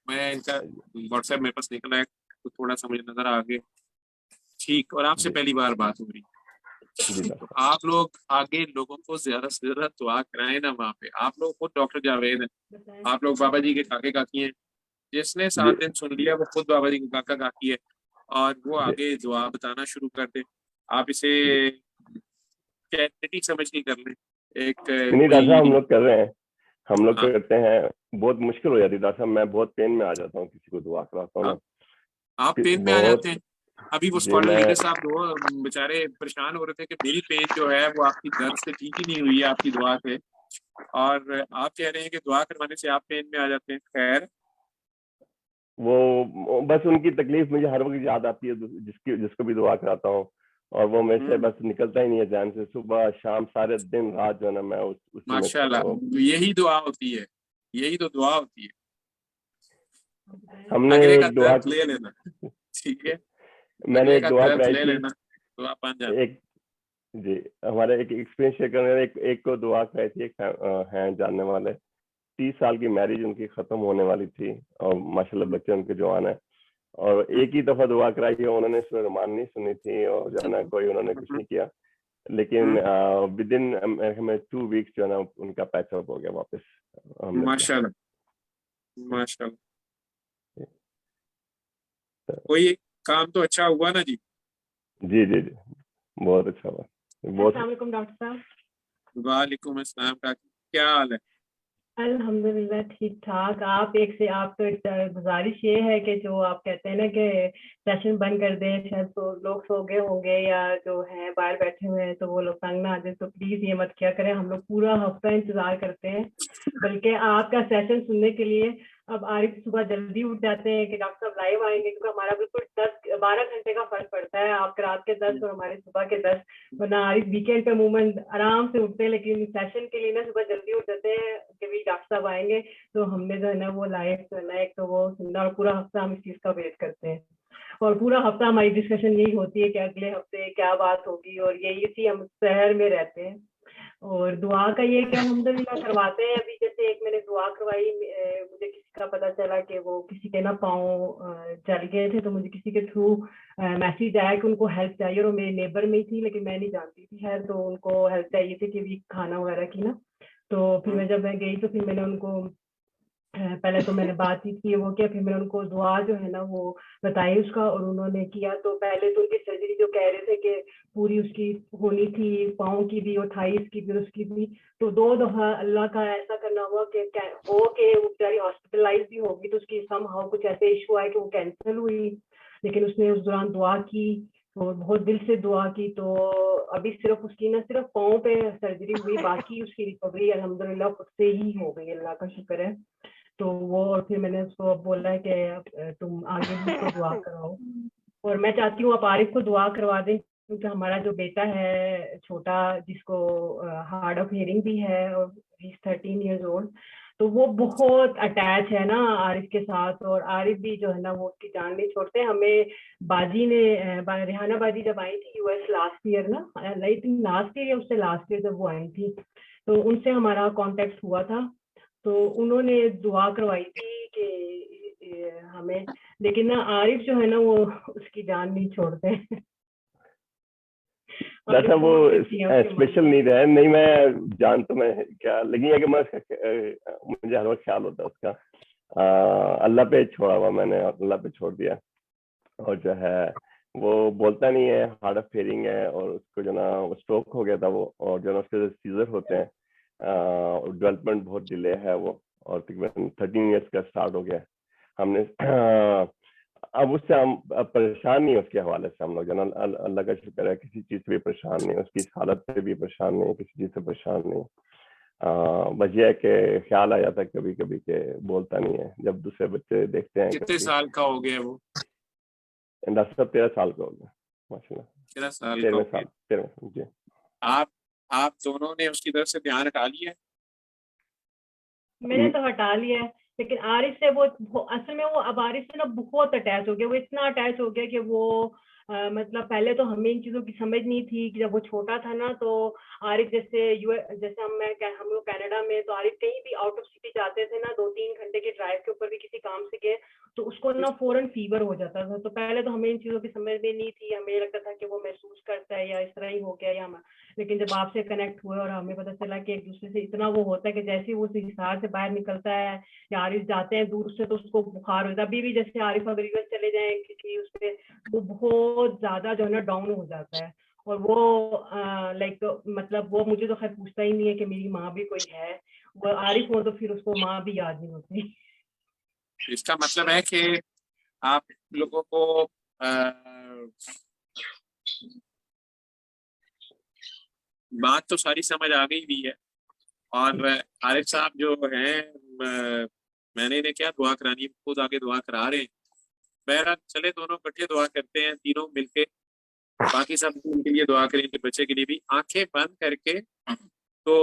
मैं इनका व्हाट्सएप मेरे पास निकला है तो थोड़ा सा मुझे नजर आ गया। ठीक। और आपसे पहली बार बात हो रही है। तो आप लोग आगे लोगों को ज्यादा से ज्यादा दुआ कराएं ना। वहाँ पे आप लोग खुद डॉक्टर जावेद हैं, आप लोग बाबा जी के काके काकी हैं। जिसने 7 दिन सुन लिया वो खुद बाबा जी के काका काकी है, और वो आगे दुआ बताना शुरू कर दे। आप इसे चैरिटी समझ के कर लें। एक नहीं डॉक्टर साहब, हम लोग कर रहे हैं, हम लोग हाँ। करते हैं। बहुत मुश्किल हो जाती है डॉक्टर साहब, मैं बहुत पेन में आ जाता हूँ, किसी को दुआ कराता हूँ ना। आप पेन में आ जाते हैं। अभी वो जी, स्कॉलर मैं लीडर साहब दो बेचारे परेशान हो रहे थे कि मेरी पेन जो है वो आपकी दर्द से ठीक ही नहीं हुई है आपकी दुआ से, और आप कह रहे हैं कि दुआ करवाने से आप पेन में आ जाते हैं। खैर, वो बस उनकी तकलीफ मुझे हर वक्त याद आती है, जिसको भी दुआ कराता हूँ, और वो मेरे से बस निकलता ही नहीं है ध्यान से। सुबह शाम सारे दिन रात जो है ना, मैं उसी में माशाल्लाह, तो यही दुआ होती है, यही तो दुआ होती है। हमने अगले का एक दुआ दर्द ले लेना, ठीक है? मैंने अगले एक का दुआ दर्द कराई ले थी। लेना तो आप बन जाते। एक जी, हमारे एक एक्सपीरियंस शेयर करने, एक को दुआ कराई थी। एक हैं जानने वाले, 30 साल की मैरिज उनकी खत्म होने वाली थी, और माशाल्लाह बच्चे उनके जवान है, और एक ही दफा दुआ कराई है उन्होंने, इसमें रुमान नहीं सुनी थी, और जो है ना कोई उन्होंने कुछ नहीं किया, लेकिन विद इन 2 वीक्स जो है ना उनका पैचअप हो गया वापस हम लोग। माशाल्लाह माशाल्लाह, कोई काम तो अच्छा हुआ ना जी। जी जी जी, बहुत अच्छा हुआ, बहुत। अस्सलाम वालेकुम डॉक्टर साहब। वालेकुम अस्सलाम। का क्या हाल है? अल्हम्दुलिल्लाह ठीक ठाक। आप एक से आप तो गुजारिश ये है कि जो आप कहते हैं ना कि सेशन बंद कर दें, शायद तो लोग सो गए होंगे या जो है बाहर बैठे हुए हैं तो वो लोग तंग ना आ जाए, तो प्लीज ये मत किया करें। हम लोग पूरा हफ्ता इंतजार करते हैं, बल्कि आपका सेशन सुनने के लिए अब आरिफ सुबह जल्दी उठ जाते हैं कि डॉक्टर साहब लाइव आएंगे, क्योंकि हमारा बिल्कुल 10-12 घंटे का फर्क पड़ता है, आपके रात के 10 और हमारे सुबह के 10। वरना आरिफ वीकेंड पे अमूमन आराम से उठते हैं, लेकिन सेशन के लिए ना सुबह जल्दी उठ जाते हैं कि भाई डॉक्टर साहब आएंगे। तो हमने जो है ना वो लाइव जो है ना एक तो वो सुनना, और पूरा हफ्ता हम इस चीज का वेट करते हैं, और पूरा हफ्ता हमारी डिस्कशन यही होती है कि अगले हफ्ते क्या बात होगी, और यही इसी हम शहर में रहते हैं। और दुआ का ये कि अल्हम्दुलिल्लाह करवाते हैं। अभी जैसे एक मैंने दुआ करवाई, मुझे किसी का पता चला कि वो किसी के ना पाँव जल गए थे, तो मुझे किसी के थ्रू मैसेज आया कि उनको हेल्प चाहिए, और वो मेरे नेबर में ही थी लेकिन मैं नहीं जानती थी खैर, तो उनको हेल्प चाहिए थी कि भी खाना वगैरह की ना। तो फिर जब मैं गई तो फिर मैंने उनको पहले तो मैंने बातचीत की वो किया, फिर मैंने उनको दुआ जो है ना वो बताई उसका, और उन्होंने किया। तो पहले तो उनकी सर्जरी जो कह रहे थे कि पूरी उसकी होनी थी, पाँव की भी और थाइस की भी और उसकी भी, तो 2 दफा अल्लाह का ऐसा करना हुआ कि वो बेचारी हॉस्पिटलाइज भी होगी, तो उसकी समहाउ कुछ ऐसे इशू आए कि वो कैंसिल हुई, लेकिन उसने उस दौरान दुआ की और बहुत दिल से दुआ की। तो अभी सिर्फ उसकी ना सिर्फ पाँव पे सर्जरी हुई, बाकी उसकी रिकवरी अल्हम्दुलिल्लाह खुद से ही हो गई, अल्लाह का शुक्र है। तो वो, और फिर मैंने उसको बोला है कि तुम आगे भी उसको दुआ कराओ, और मैं चाहती हूँ आप आरिफ को दुआ करवा दें, क्योंकि हमारा जो बेटा है छोटा, जिसको हार्ड ऑफ हियरिंग भी है और 13 इयर्स ओल्ड, तो वो बहुत अटैच है ना आरिफ के साथ, और आरिफ भी जो है ना वो उसकी जान नहीं छोड़ते। हमें बाजी ने रिहाना बाजी जब आई थी यूएस लास्ट ईयर ना, आई थिंक लास्ट ईयर या उससे लास्ट ईयर जब वो आई थी, तो उनसे हमारा कांटेक्ट हुआ था, तो उन्होंने दुआ करवाई थी कि हमें, लेकिन ना आरिफ जो है ना वो उसकी जान नहीं छोड़ते। डॉक्टर साहब वो स्पेशल नीड है, नहीं मैं जान तो मैं क्या, लेकिन ये कि मैं मुझे हर वक्त ख्याल होता है उसका। अल्लाह पे छोड़ा हुआ मैंने, अल्लाह पे छोड़ दिया। और जो है वो बोलता नहीं है, हार्ड ऑफ हियरिंग है, और उसको जो ना स्ट्रोक हो गया था वो, और जो ना उसके सीजर होते हैं, डेवलपमेंट बहुत डिले है वो, और तकरीबन 13 इयर्स का स्टार्ट हो गया। हमने अब उससे हम परेशान नहीं है, उसके हवाले से हम लोग जना अल्लाह का शुक्र है, किसी चीज से भी परेशान नहीं, उसकी हालत से भी परेशान नहीं, किसी चीज से परेशान नहीं। बस ये है कि ख्याल आ जाता है कभी कभी के बोलता नहीं है, जब दूसरे बच्चे देखते हैं। कितने साल का हो गया वो? डॉक्टर साहब 13 साल का हो गया माशाल्लाह। 13 साल 13 साल 13 जी। आप दोनों ने उसकी तरफ से ध्यान हटा लिया? मैंने तो हटा लिया है, लेकिन आरिफ से वो असल में वो अब आरिफ से ना बहुत अटैच हो गया, वो इतना अटैच हो गया कि वो मतलब पहले तो हमें इन चीजों की समझ नहीं थी कि जब वो छोटा था ना, तो आरिफ जैसे हम लोग कनाडा में, तो आरिफ कहीं भी आउट ऑफ सिटी जाते थे ना, 2-3 घंटे के ड्राइव के ऊपर भी किसी काम से गए, तो उसको ना फौरन फीवर हो जाता था। तो पहले तो हमें इन चीजों की समझ में नहीं थी, हमें लगता था कि वो महसूस करता है या इस तरह ही हो गया या लेकिन जब आपसे कनेक्ट हुए और हमें पता चला कि एक दूसरे से इतना वो होता है कि जैसे ही वो हिसार से बाहर निकलता है या आरिफ जाते हैं दूर से, तो उसको बुखार होता है। अभी भी जैसे आरिफ अगर यूएस चले जाए किसी उससे, वो बहुत ज्यादा जो है ना डाउन हो जाता है, और वो लाइक मतलब वो मुझे तो खैर पूछता ही नहीं है कि मेरी माँ भी कोई है, वो आरिफ हो तो फिर उसको माँ भी याद नहीं होती। इसका मतलब है कि आप लोगों को बात तो सारी समझ आ गई भी है, और आरिफ साहब जो हैं मैंने इन्हें क्या दुआ करानी है, खुद आगे दुआ करा रहे हैं। बहरहाल चले दोनों इकट्ठे दुआ करते हैं तीनों मिलके, बाकी सब उनके लिए दुआ करें, इनके बच्चे के लिए भी। आंखें बंद करके तो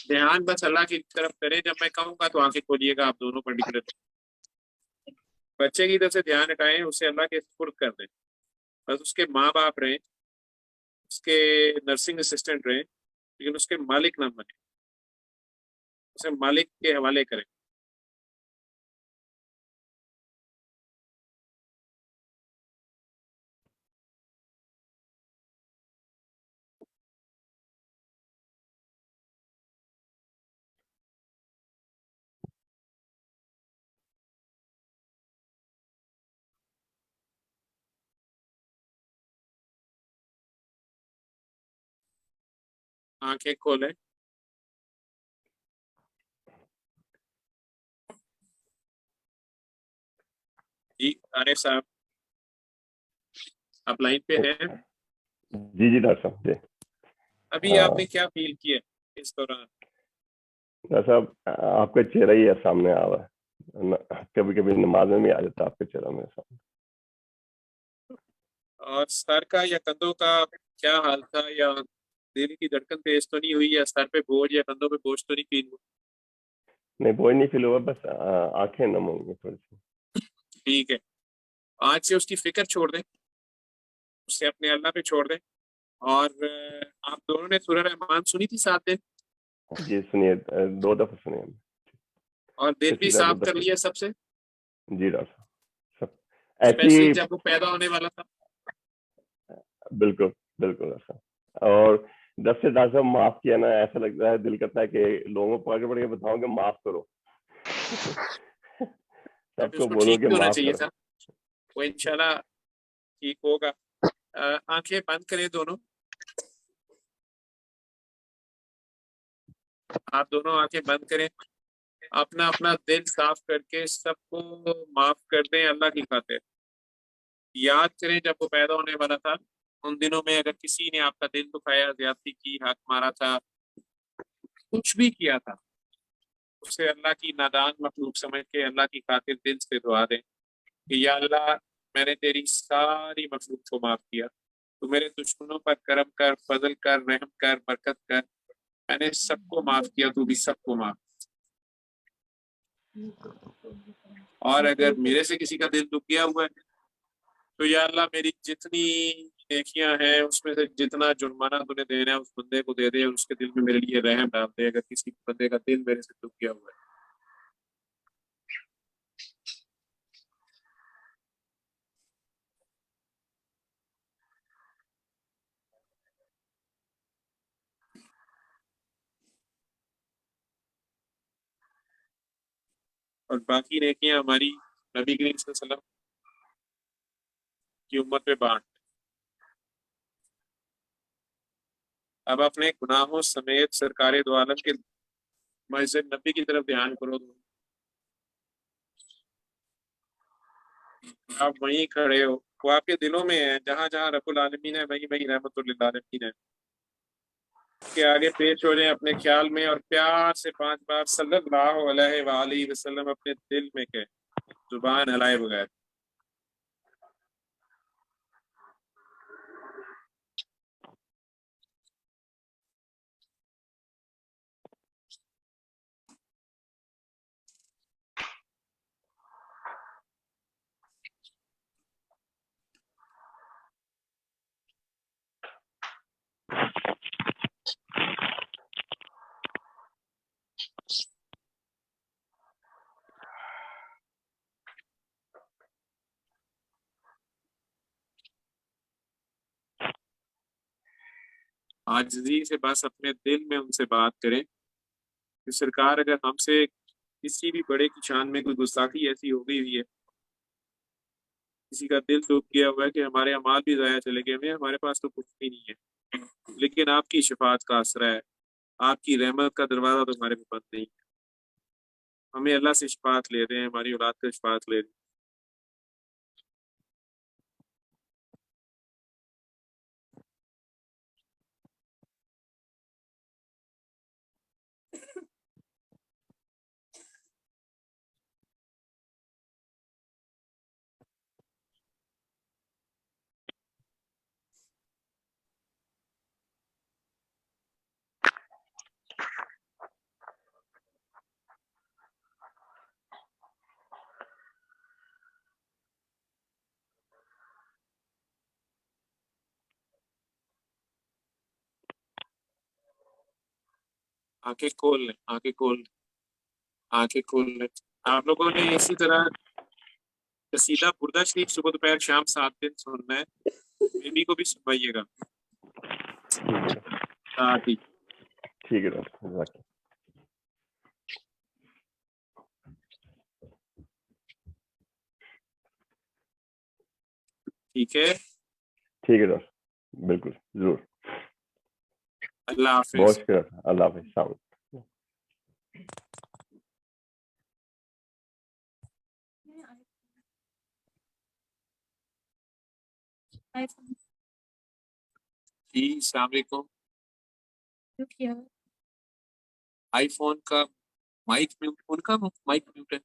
ध्यान बस अल्लाह की तरफ करें, जब मैं कहूँगा तो आंखें खोलिएगा आप दोनों पर्टिकुलर। बच्चे की तरफ से ध्यान हटाएं, उसे अल्लाह के सुपुर्द कर दें, बस उसके माँ बाप रहें, उसके नर्सिंग असिस्टेंट रहें, लेकिन उसके मालिक ना बने, उसे मालिक के हवाले करें। आंखें खोलें। जी आरिफ साहब, आप लाइन पे हैं? जी जी डॉक्टर साहब जी। अभी आपने क्या फील किया इस दौरान? डॉक्टर साहब आपका चेहरा ही है सामने आ रहा है, कभी कभी नमाज में भी आ जाता है आपका चेहरा मेरे सामने। और सर का या कंधों का क्या हाल था, या दिल की धड़कन तेज तो नहीं हुई, या सर पे बोझ या कंधों पे बोझ तो नहीं फील हुआ? नहीं बोझ नहीं फील हुआ, बस आंखें नम होंगी थोड़ी सी। ठीक है, आज से उसकी फिक्र छोड़ दें, उससे अपने अल्लाह पे छोड़ दें। और आप दोनों ने सूरह रहमान सुनी थी 7 दिन, जी सुनिए, 2 दफा सुनिए। और दिल भी पिछली 2 साफ कर दफे लिया सबसे, जी डॉक्टर साहब, सब ऐसी स्पेशली जब वो पैदा होने वाला था। बिल्कुल बिल्कुल डॉक्टर साहब। और जब से डॉक्टर साहब माफ किया ना, ऐसा लगता है, दिल करता है कि लोगों को पकड़ पकड़ के बताऊं कि माफ करो। अभी सबको उसको बोलूं ठीक कि भी होना माफ चाहिए करो। था, वो इंशाल्लाह ठीक होगा। आंखें बंद करें दोनों, आप दोनों आंखें बंद करें, अपना अपना दिल साफ करके सबको माफ कर दें अल्लाह की खातिर। याद करें जब वो पैदा होने वाला था, उन दिनों में अगर किसी ने आपका दिल दुखाया, ज्यादती की, हक मारा था, कुछ भी किया था, उसे अल्लाह की नादान मखलूक समझ के अल्लाह की खातिर दिल से दुआ दें कि या अल्लाह, मैंने तेरी सारी मखलूक को माफ किया, तू मेरे दुश्मनों पर करम कर, फजल कर, रहम कर, बरकत कर, मैंने सबको माफ किया, तू भी सबको माफ। और अगर मेरे से किसी का दिल दुख गया हुआ है, तो या अल्लाह मेरी जितनी नेकियां हैं उसमें से जितना जुर्माना तूने देना है उस बंदे को दे दे, और उसके दिल में मेरे लिए रहम डाल दे, अगर किसी बंदे का दिल मेरे से दुख गया हुआ है। और बाकी नेकियां हमारी नबी करीम सल्लल्लाहु अलैहि वसल्लम की उम्मत पे बांट। अब अपने गुनाहों समेत सरकारे दो आलम के मस्जिद नबी की तरफ ध्यान करो। आप वहीं खड़े हो, वो आपके दिलों में है, जहां जहां रब्बुल आलमीन है वहीं वहीं रहमतुल लिल आलमीन है। के आगे पेश हो जाए अपने ख्याल में, और प्यार से 5 बार सल्लल्लाहु अलैहि वसल्लम अपने दिल में कहे, जुबान हिलाए बगैर। आजिज़ी से बस अपने दिल में उनसे बात करें कि सरकार, अगर हमसे किसी भी बड़े की शान में कोई गुस्ताखी ऐसी हो गई हुई है, किसी का दिल दुख गया हुआ है कि हमारे अमाल भी ज़ाया चले गए हैं, हमारे पास तो कुछ भी नहीं है, लेकिन आपकी शफात का आसरा है, आपकी रहमत का दरवाजा तो हमारे पे बंद नहीं। हमें अल्लाह से शफात ले रहे हैं, हमारी औलाद का शफात ले रहे हैं। आंखें खोल लें, आंखें खोल लें, आंखें खोल लें। आप लोगों ने इसी तरह कसीदा बुर्दा शरीफ सुबह दोपहर शाम 7 दिन सुनना है, बेबी को भी सुनवाइएगा साथ ही। ठीक है डॉक्टर। ठीक है, ठीक है डॉक्टर, बिल्कुल जरूर। अल्लाह हाफिज। बहुत शुक्रिया, अल्लाह हाफिज। आईफोन जी अस्सलाम वालेकुम। किया आईफोन का माइक म्यूट, उनका माइक म्यूट है।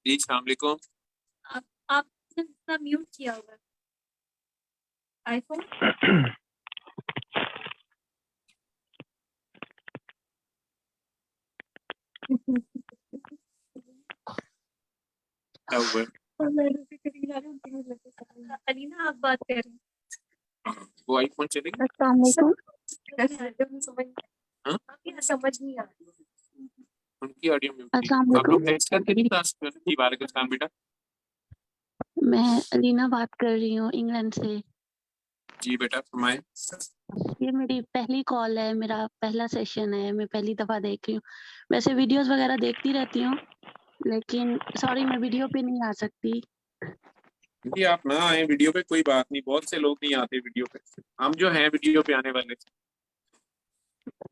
जी अस्सलाम वालेकुम। आपने अपना म्यूट किया हुआ है आईफोन। क्या हुआ है? अलीना आप बात कर रही वो आईफोन चलेगा? अस्सलाम वालेकुम। हाँ? समझ नहीं आ रही। उनकी ऑडियो म्यूट थी। अस्सलाम आप वालेकुम। लोग टेक्स्ट करके नहीं बता सकते? जी वालेकुम सलाम बेटा। मैं अलीना बात कर रही हूँ इंग्लैंड से। जी बेटा फरमाएं। ये मेरी पहली कॉल है, मेरा पहला सेशन है, मैं पहली दफा देख रही हूँ। वैसे वीडियोस वगैरह देखती रहती हूँ, लेकिन सॉरी मैं वीडियो पे नहीं आ सकती। जी आप ना आए वीडियो पे, कोई बात नहीं, बहुत से लोग नहीं आते वीडियो पे, हम जो हैं वीडियो पे आने वाले।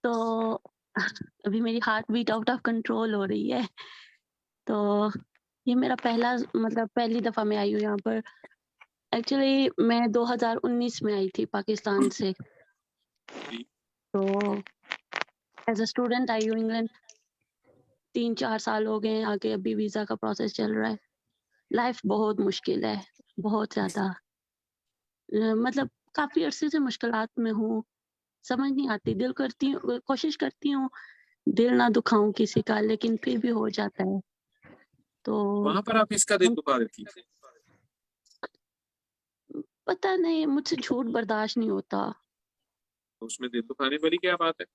तो अभी मेरी heart beat out of control हो रही है। तो ये मेरा पहला मतलब पहली दफा मैं आई हूँ यहाँ पर। एक्चुअली मैं 2019 में आई थी पाकिस्तान से। जी। तो एज अ स्टूडेंट आई हूँ इंग्लैंड। 3-4 साल हो गए हैं, आगे अभी वीजा का प्रोसेस चल रहा है। लाइफ बहुत मुश्किल है, बहुत ज्यादा। मतलब काफी अरसे से मुश्किलात में हूँ, समझ नहीं आती। दिल करती हूँ, कोशिश करती हूँ दिल ना दुखाऊं किसी का, लेकिन फिर भी हो जाता है। तो वहां पर आप इसका दिल दुखा देती हैं? पता नहीं, मुझसे झूठ बर्दाश्त नहीं होता। तो उसमें दिल दुखाने वाली क्या बात है?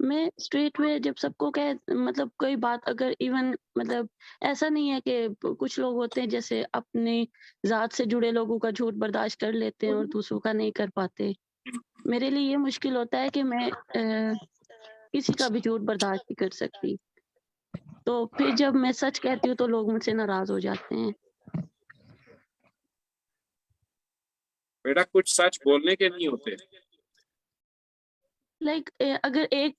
मैं स्ट्रेट वे जब सबको कह मतलब कोई बात अगर इवन मतलब ऐसा नहीं है कि कुछ लोग होते हैं जैसे अपने जात से जुड़े लोगों का झूठ बर्दाश्त कर लेते हैं और दूसरों का नहीं कर पाते। मेरे लिए ये मुश्किल होता है कि मैं किसी का भी झूठ बर्दाश्त नहीं कर सकती। तो फिर जब मैं सच कहती हूँ तो लोग मुझसे नाराज हो जाते हैं। बेटा कुछ सच बोलने के नहीं होते। लाइक अगर एक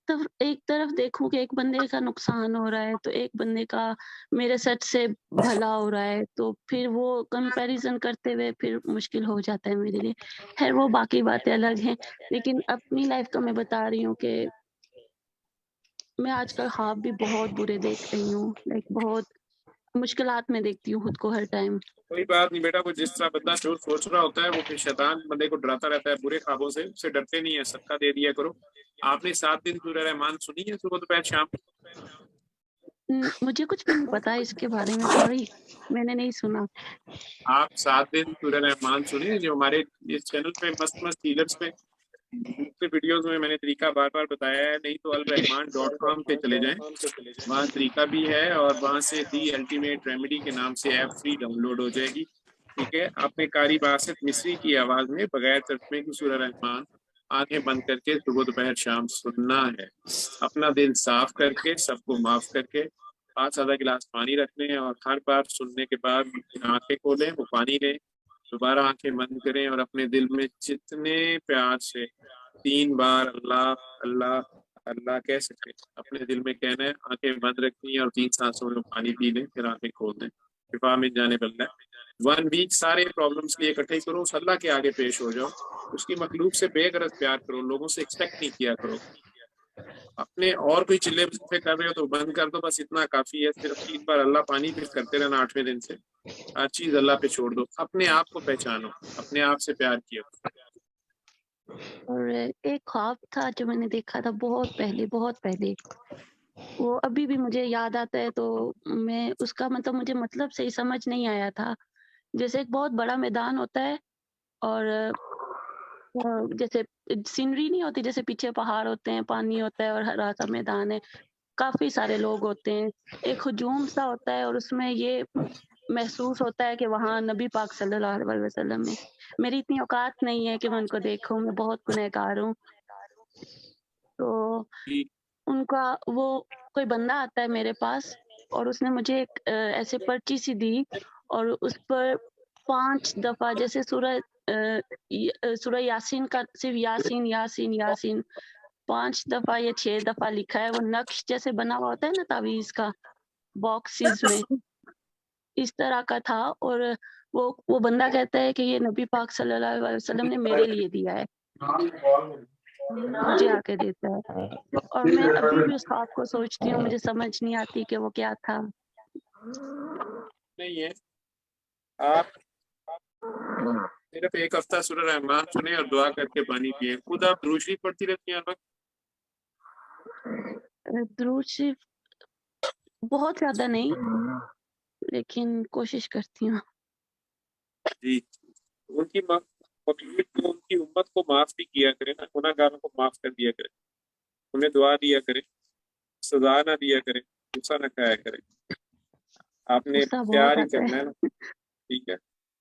तरफ देखूं कि एक बंदे का नुकसान हो रहा है तो एक बंदे का मेरे सच से भला हो रहा है, तो फिर वो कंपैरिजन करते हुए फिर मुश्किल हो जाता है मेरे लिए। खैर वो बाकी बातें अलग हैं, लेकिन अपनी लाइफ का मैं बता रही हूँ कि मैं आजकल ख्वाब भी बहुत बुरे देख रही हूँ। लाइक बहुत मुश्किलात में देखती हूँ खुद को हर टाइम। कोई बात नहीं बेटा, वो जिस तरह बंदा जो सोच रहा होता है वो फिर शैतान बंदे को डराता रहता है बुरे ख्वाबों से, उससे डरते नहीं है। सदका दे दिया करो। आपने 7 दिन सूरह रहमान सुनी है सुबह दोपहर शाम? मुझे कुछ भी नहीं पता इसके बारे में, सॉरी मैंने नहीं सुना। आप 7 दिन सूरह रहमान सुने, जो हमारे इस चैनल पे मस्त मस्त टीलर्स पे दूसरे वीडियोस में मैंने तरीका बार बार बताया है। नहीं तो अलरहमान.com पे चले जाएं, वहाँ तरीका भी है और वहाँ से दी अल्टीमेट रेमेडी के नाम से ऐप फ्री डाउनलोड हो जाएगी। ठीक है, आपने कारी बासित मिस्री की आवाज में बगैर तर्जमे की सूरह रहमान आंखें बंद करके सुबह दोपहर शाम सुनना है। अपना दिल साफ करके, सबको माफ करके, 5 आधा गिलास पानी रखने हैं और हर बार सुनने के बाद आंखें खोलें, वो पानी लें, दोबारा आंखें बंद करें और अपने दिल में जितने प्यार से 3 बार अल्लाह अल्लाह अल्लाह कह सके अपने दिल में कहना है। आंखें बंद रखनी है और 3 सांसों में पानी पी लें, फिर आंखें खोल दें। शिफा मिल जाने वाला है। 1 वीक सारे प्रॉब्लम्स लिए इकट्ठे करो, उस अल्लाह के आगे पेश हो जाओ, उसकी मखलूक से बेगरज प्यार करो, लोगों से एक्सपेक्ट नहीं किया करो। अपने और कोई चिल्ले से कर रहे हो तो बंद कर दो, बस इतना काफी है। सिर्फ 3 बार अल्लाह पानी फिर करते रहना 8वें दिन से। हर चीज अल्लाह पे छोड़ दो, अपने आप को पहचानो, अपने आप से प्यार किया। और एक ख्वाब था जो मैंने देखा था बहुत पहले, वो अभी भी मुझे याद आता है। तो मैं उसका मतलब मुझे मतलब सही समझ नहीं आया था। जैसे एक बहुत बड़ा मैदान होता है और जैसे सीनरी नहीं होती, जैसे पीछे पहाड़ होते हैं, पानी होता है और हरा सा मैदान है, काफी सारे लोग होते हैं, एक हुजूम सा होता है और उसमें ये महसूस होता है कि वहाँ नबी पाक सल्लल्लाहु अलैहि वसल्लम है। मेरी इतनी औकात नहीं है कि मैं उनको देखूं, मैं बहुत गुनहगार हूँ। तो उनका वो कोई बंदा आता है मेरे पास और उसने मुझे एक ऐसे पर्ची सी दी और उस पर 5 दफा जैसे सूरह यासीन का सिर्फ यासीन यासीन यासीन 5 दफा या 6 दफा लिखा है, वो नक्श जैसे बना हुआ होता है ना तावीज का, बॉक्सेस में, इस तरह का था। और वो बंदा कहता है कि ये नबी पाक सल्लल्लाहु अलैहि वसल्लम ने मेरे लिए दिया है, मुझे आके देता है। और मैं अभी भी उस ख्वाब को सोचती हूँ, मुझे समझ नहीं आती कि वो क्या था। नहीं है, आप सिर्फ एक हफ्ता सूरह रहमान सुने और दुआ करके पानी पिए। खुद आप दुरूद शरीफ पढ़ती रहती हैं हर वक्त? दुरूद शरीफ बहुत ज्यादा नहीं, लेकिन कोशिश करती हूँ। जी, उनकी उनकी उम्मत को माफ भी किया करे ना, गुनाहगारों को माफ कर दिया करे, उन्हें दुआ दिया करे, सजा ना दिया करे, गुस्सा ना खाया करे। आपने गुस्सा प्यार ही बहुत आता करना है। है ना, ठीक है।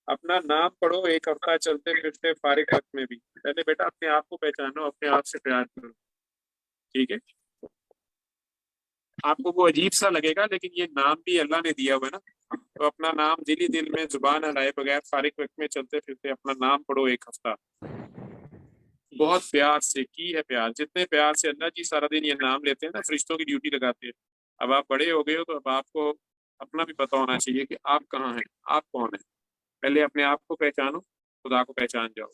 अपना नाम पढ़ो एक हफ्ता चलते फिरते फारिग वक्त में भी। पहले बेटा अपने आप को पहचानो, अपने आप से प्यार करो, ठीक है। आपको वो अजीब सा लगेगा, लेकिन ये नाम भी अल्लाह ने दिया हुआ है ना, तो अपना नाम दिल ही दिल में जुबान हलाए बगैर फारिग वक्त में चलते फिरते अपना नाम पढ़ो एक हफ्ता। बहुत प्यार से की है प्यार, जितने प्यार से अल्लाह जी सारा दिन ये नाम लेते हैं ना, फरिश्तों की ड्यूटी लगाते हैं। अब आप बड़े हो गए हो, तो अब आपको अपना भी पता होना चाहिए कि आप कहाँ हैं, आप कौन है। पहले अपने आप को पहचानो, खुदा को पहचान जाओ।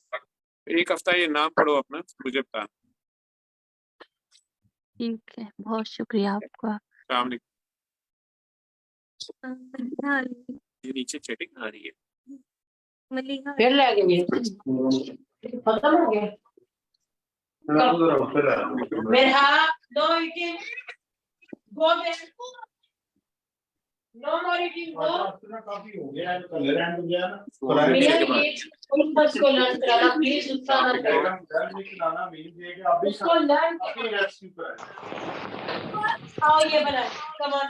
एक हफ्ता ये नाम पढ़ो अपना, मुझे बता। ठीक है, बहुत शुक्रिया आपका। अस्सलाम वालेकुम। ये नीचे चैटिंग आ रही है। मलिहा फिर ले गए खत्म हो गया मेरा 2 eating go they no more eating go काफी हो गया तो ले रहे हैं गया भैया ये उन बस को लर्न कराना प्लीज उसका ना खिलाना मिल जाएगा आप भी उसको लर्न अपनी रेसिपी पर आओ ये बना कम ऑन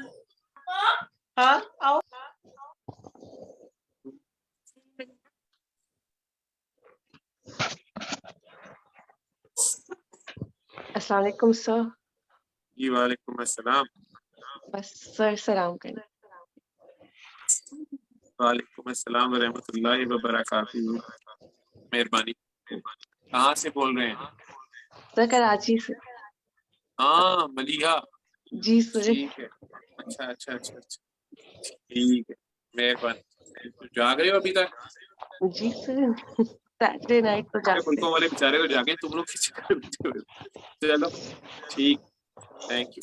हां आओ अस्सलाम वालेकुम सर। जी वालेकुम अस्सलाम। बस सर सलाम करें। वालेकुम अस्सलाम व रहमतुल्लाहि व बरकातहू। मेहरबानी। कहाँ से बोल रहे हैं? सर कराची से। हाँ मलिहा जी सर। ठीक है, अच्छा अच्छा अच्छा अच्छा ठीक है, मेहरबानी। तो जाग रहे हो अभी तक? जी सर, सैटरडे नाइट को जागते मुल्कों वाले बेचारे तो जागे, तुम लोग किसी को बैठे हुए। चलो ठीक, थैंक यू।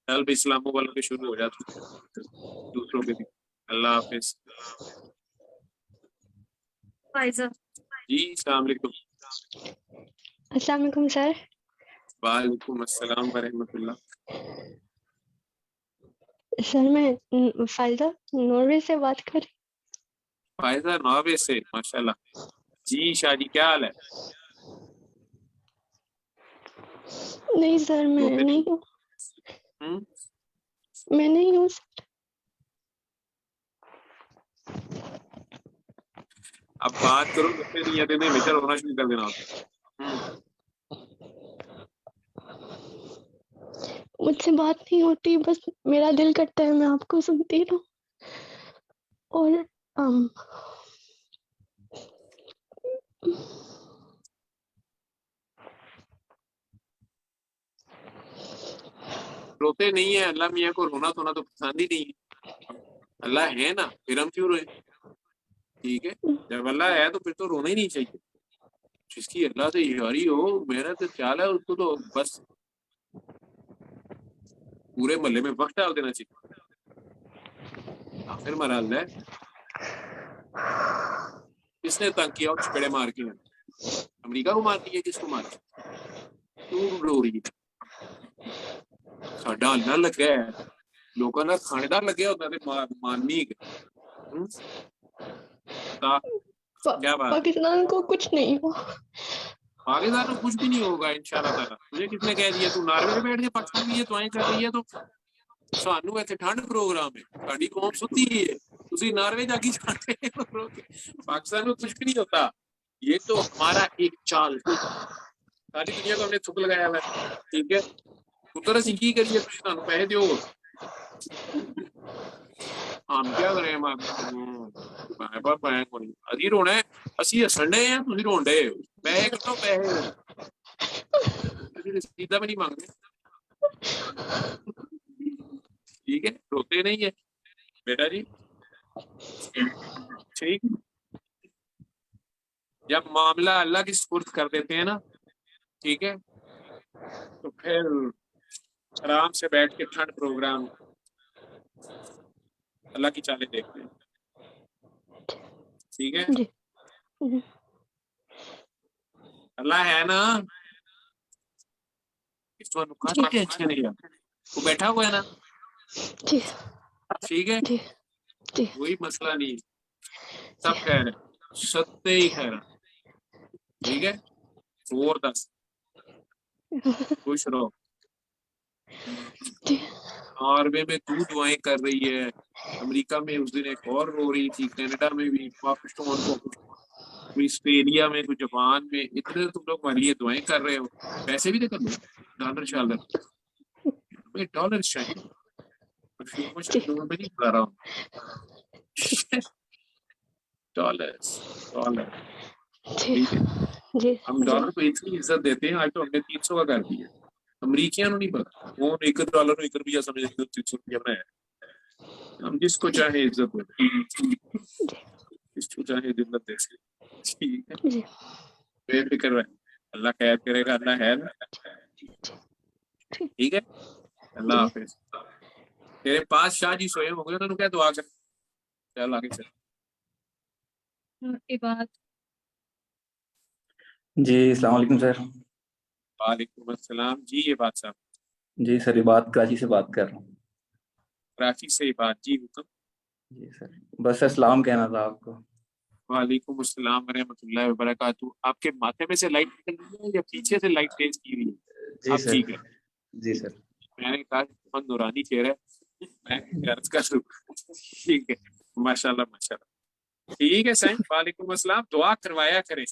कल भी इस्लामों वालों के शुरू हो जाते हैं, दूसरों के भी। अल्लाह हाफिज। फाइजा जी अस्सलाम वालेकुम। अस्सलाम वालेकुम सर। वालेकुम अस्सलाम व रहमतुल्लाह। सर मैं फायदा नॉर्वे से बात कर रही। फायदा नॉर्वे से, माशाल्लाह। जी शादी क्या हाल है? नहीं सर मैं नहीं हूँ। मैं नहीं हूँ सर। अब बात करो तो फिर नहीं आते, बेटर होना शुरू कर देना होता। मुझसे बात नहीं होती, बस मेरा दिल करता है मैं आपको सुनती रहूं। और रोते नहीं है, अल्लाह मियाँ को रोना धोना तो पसंद ही नहीं है। अल्लाह है ना, फिर हम क्यों रोए? ठीक है, जब अल्लाह है तो फिर तो रोना ही नहीं चाहिए। जिसकी अल्लाह से यारी हो, मेरा तो ख्याल है उसको तो बस पूरे मोहल्ले में वक्त डाल देना चाहिए। आखिर मराल है, किसने तंग किया और चपेड़े मार के? अमेरिका को मार दिया, किसको मार? क्यों रो रही है? साडा अल्लाह लगे है, लोगों ना खानेदार लगे होता है माननी क्या बात? पाकिस्तान को कुछ नहीं हुआ। पाकिस्तान को कुछ भी नहीं होगा इंशाल्लाह ताला। तुझे किसने कह दिया? तू नार्वे में बैठ के पाकिस्तान की ये दुआएं कर रही है तो सानू इत्थे ठंड प्रोग्राम है, साडी कौम सुती है, तुसी नार्वे जाके जाते हो। पाकिस्तान में कुछ भी नहीं होता, ये तो हमारा एक चाल, सारी दुनिया को हमने थुक लगाया हुआ है। ठीक है, पुत्र ਅਸੀਂ ਕੀ ਕਰੀਏ? ਤੁਸੀਂ ਤੁਹਾਨੂੰ ਪੈਸੇ ਦਿਓ, हम क्या करें? ਅਸੀਂ ਰੋਣਾ, ਅਸੀਂ ਹੱਸਣ ਡਏ ਆ, ਤੁਸੀਂ ਰੋਣ ਡਏ। ਪੈਸੇ ਕਿੱਥੋਂ? ਪੈਸੇ भी सीधा भी नहीं मांगते, ठीक है, रोते नहीं है बेटा जी, ठीक। जब मामला अल्लाह की सुपुर्द कर देते हैं ना, ठीक है, तो फिर आराम से बैठ के ठंड प्रोग्राम अल्लाह की चालें देखते हैं, ठीक है। जी अल्लाह है ना, इसको ठीक है, अच्छा नहीं है, वो बैठा हुआ है ना, जी ठीक है, जी जी कोई मसला नहीं, सब कह रहे हैं, सत्य ही कह रहा, ठीक है। और 10 खुश रहो। जी नॉर्वे में तू दुआएं कर रही है, अमेरिका में उस दिन एक और रो रही थी, कनाडा में भी, पाकिस्तान को, कोई ऑस्ट्रेलिया में, कोई जापान में, इतने तुम लोग हमारे लिए दुआएं कर रहे हो, पैसे भी देकर दो, डॉलर शालर, मैं डॉलर चाहिए, डॉलर में नहीं बता रहा हूँ, डॉलर डॉलर, जी ठीक है। जी हम डॉलर को इतनी इज्जत देते हैं, आज तो हमने 300 का कर दिया, अमरीकियों को नहीं पता, वो $1 को $1 समझ 300 रुपया बनाया, हम जिसको चाहे इज्जत देते, जिसको चाहे जिल्लत दे, ठीक है, जी बेफिक्र रहे, अल्लाह खैर करेगा, अल्लाह है ना, ठीक है। अल्लाह हाफिज। तेरे पास शाह जी सोए होंगे, उन्होंने क्या दुआ कर, चल आगे चल। इबाद जी अस्सलाम वालेकुम सर। वालेकुम अस्सलाम जी, ये बात साहब, जी सर, ये बात कराची से बात कर रहा हूँ। कराची से ये बात जी, हुक्म। जी सर, बस सर सलाम कहना था आपको। वालेकुम अस्सलाम रहमतुल्लाहि व बरकातहू। आपके माथे में से लाइट निकल रही है या पीछे से लाइट तेज की हुई है? जी अब सर, ठीक है, जी सर। मैंने कहा बहुत नूरानी चेहरा है, मैं अर्ज कर दूं, ठीक है, माशाल्लाह माशाल्लाह, ठीक है साईं, वालेकुम अस्सलाम, दुआ करवाया करें।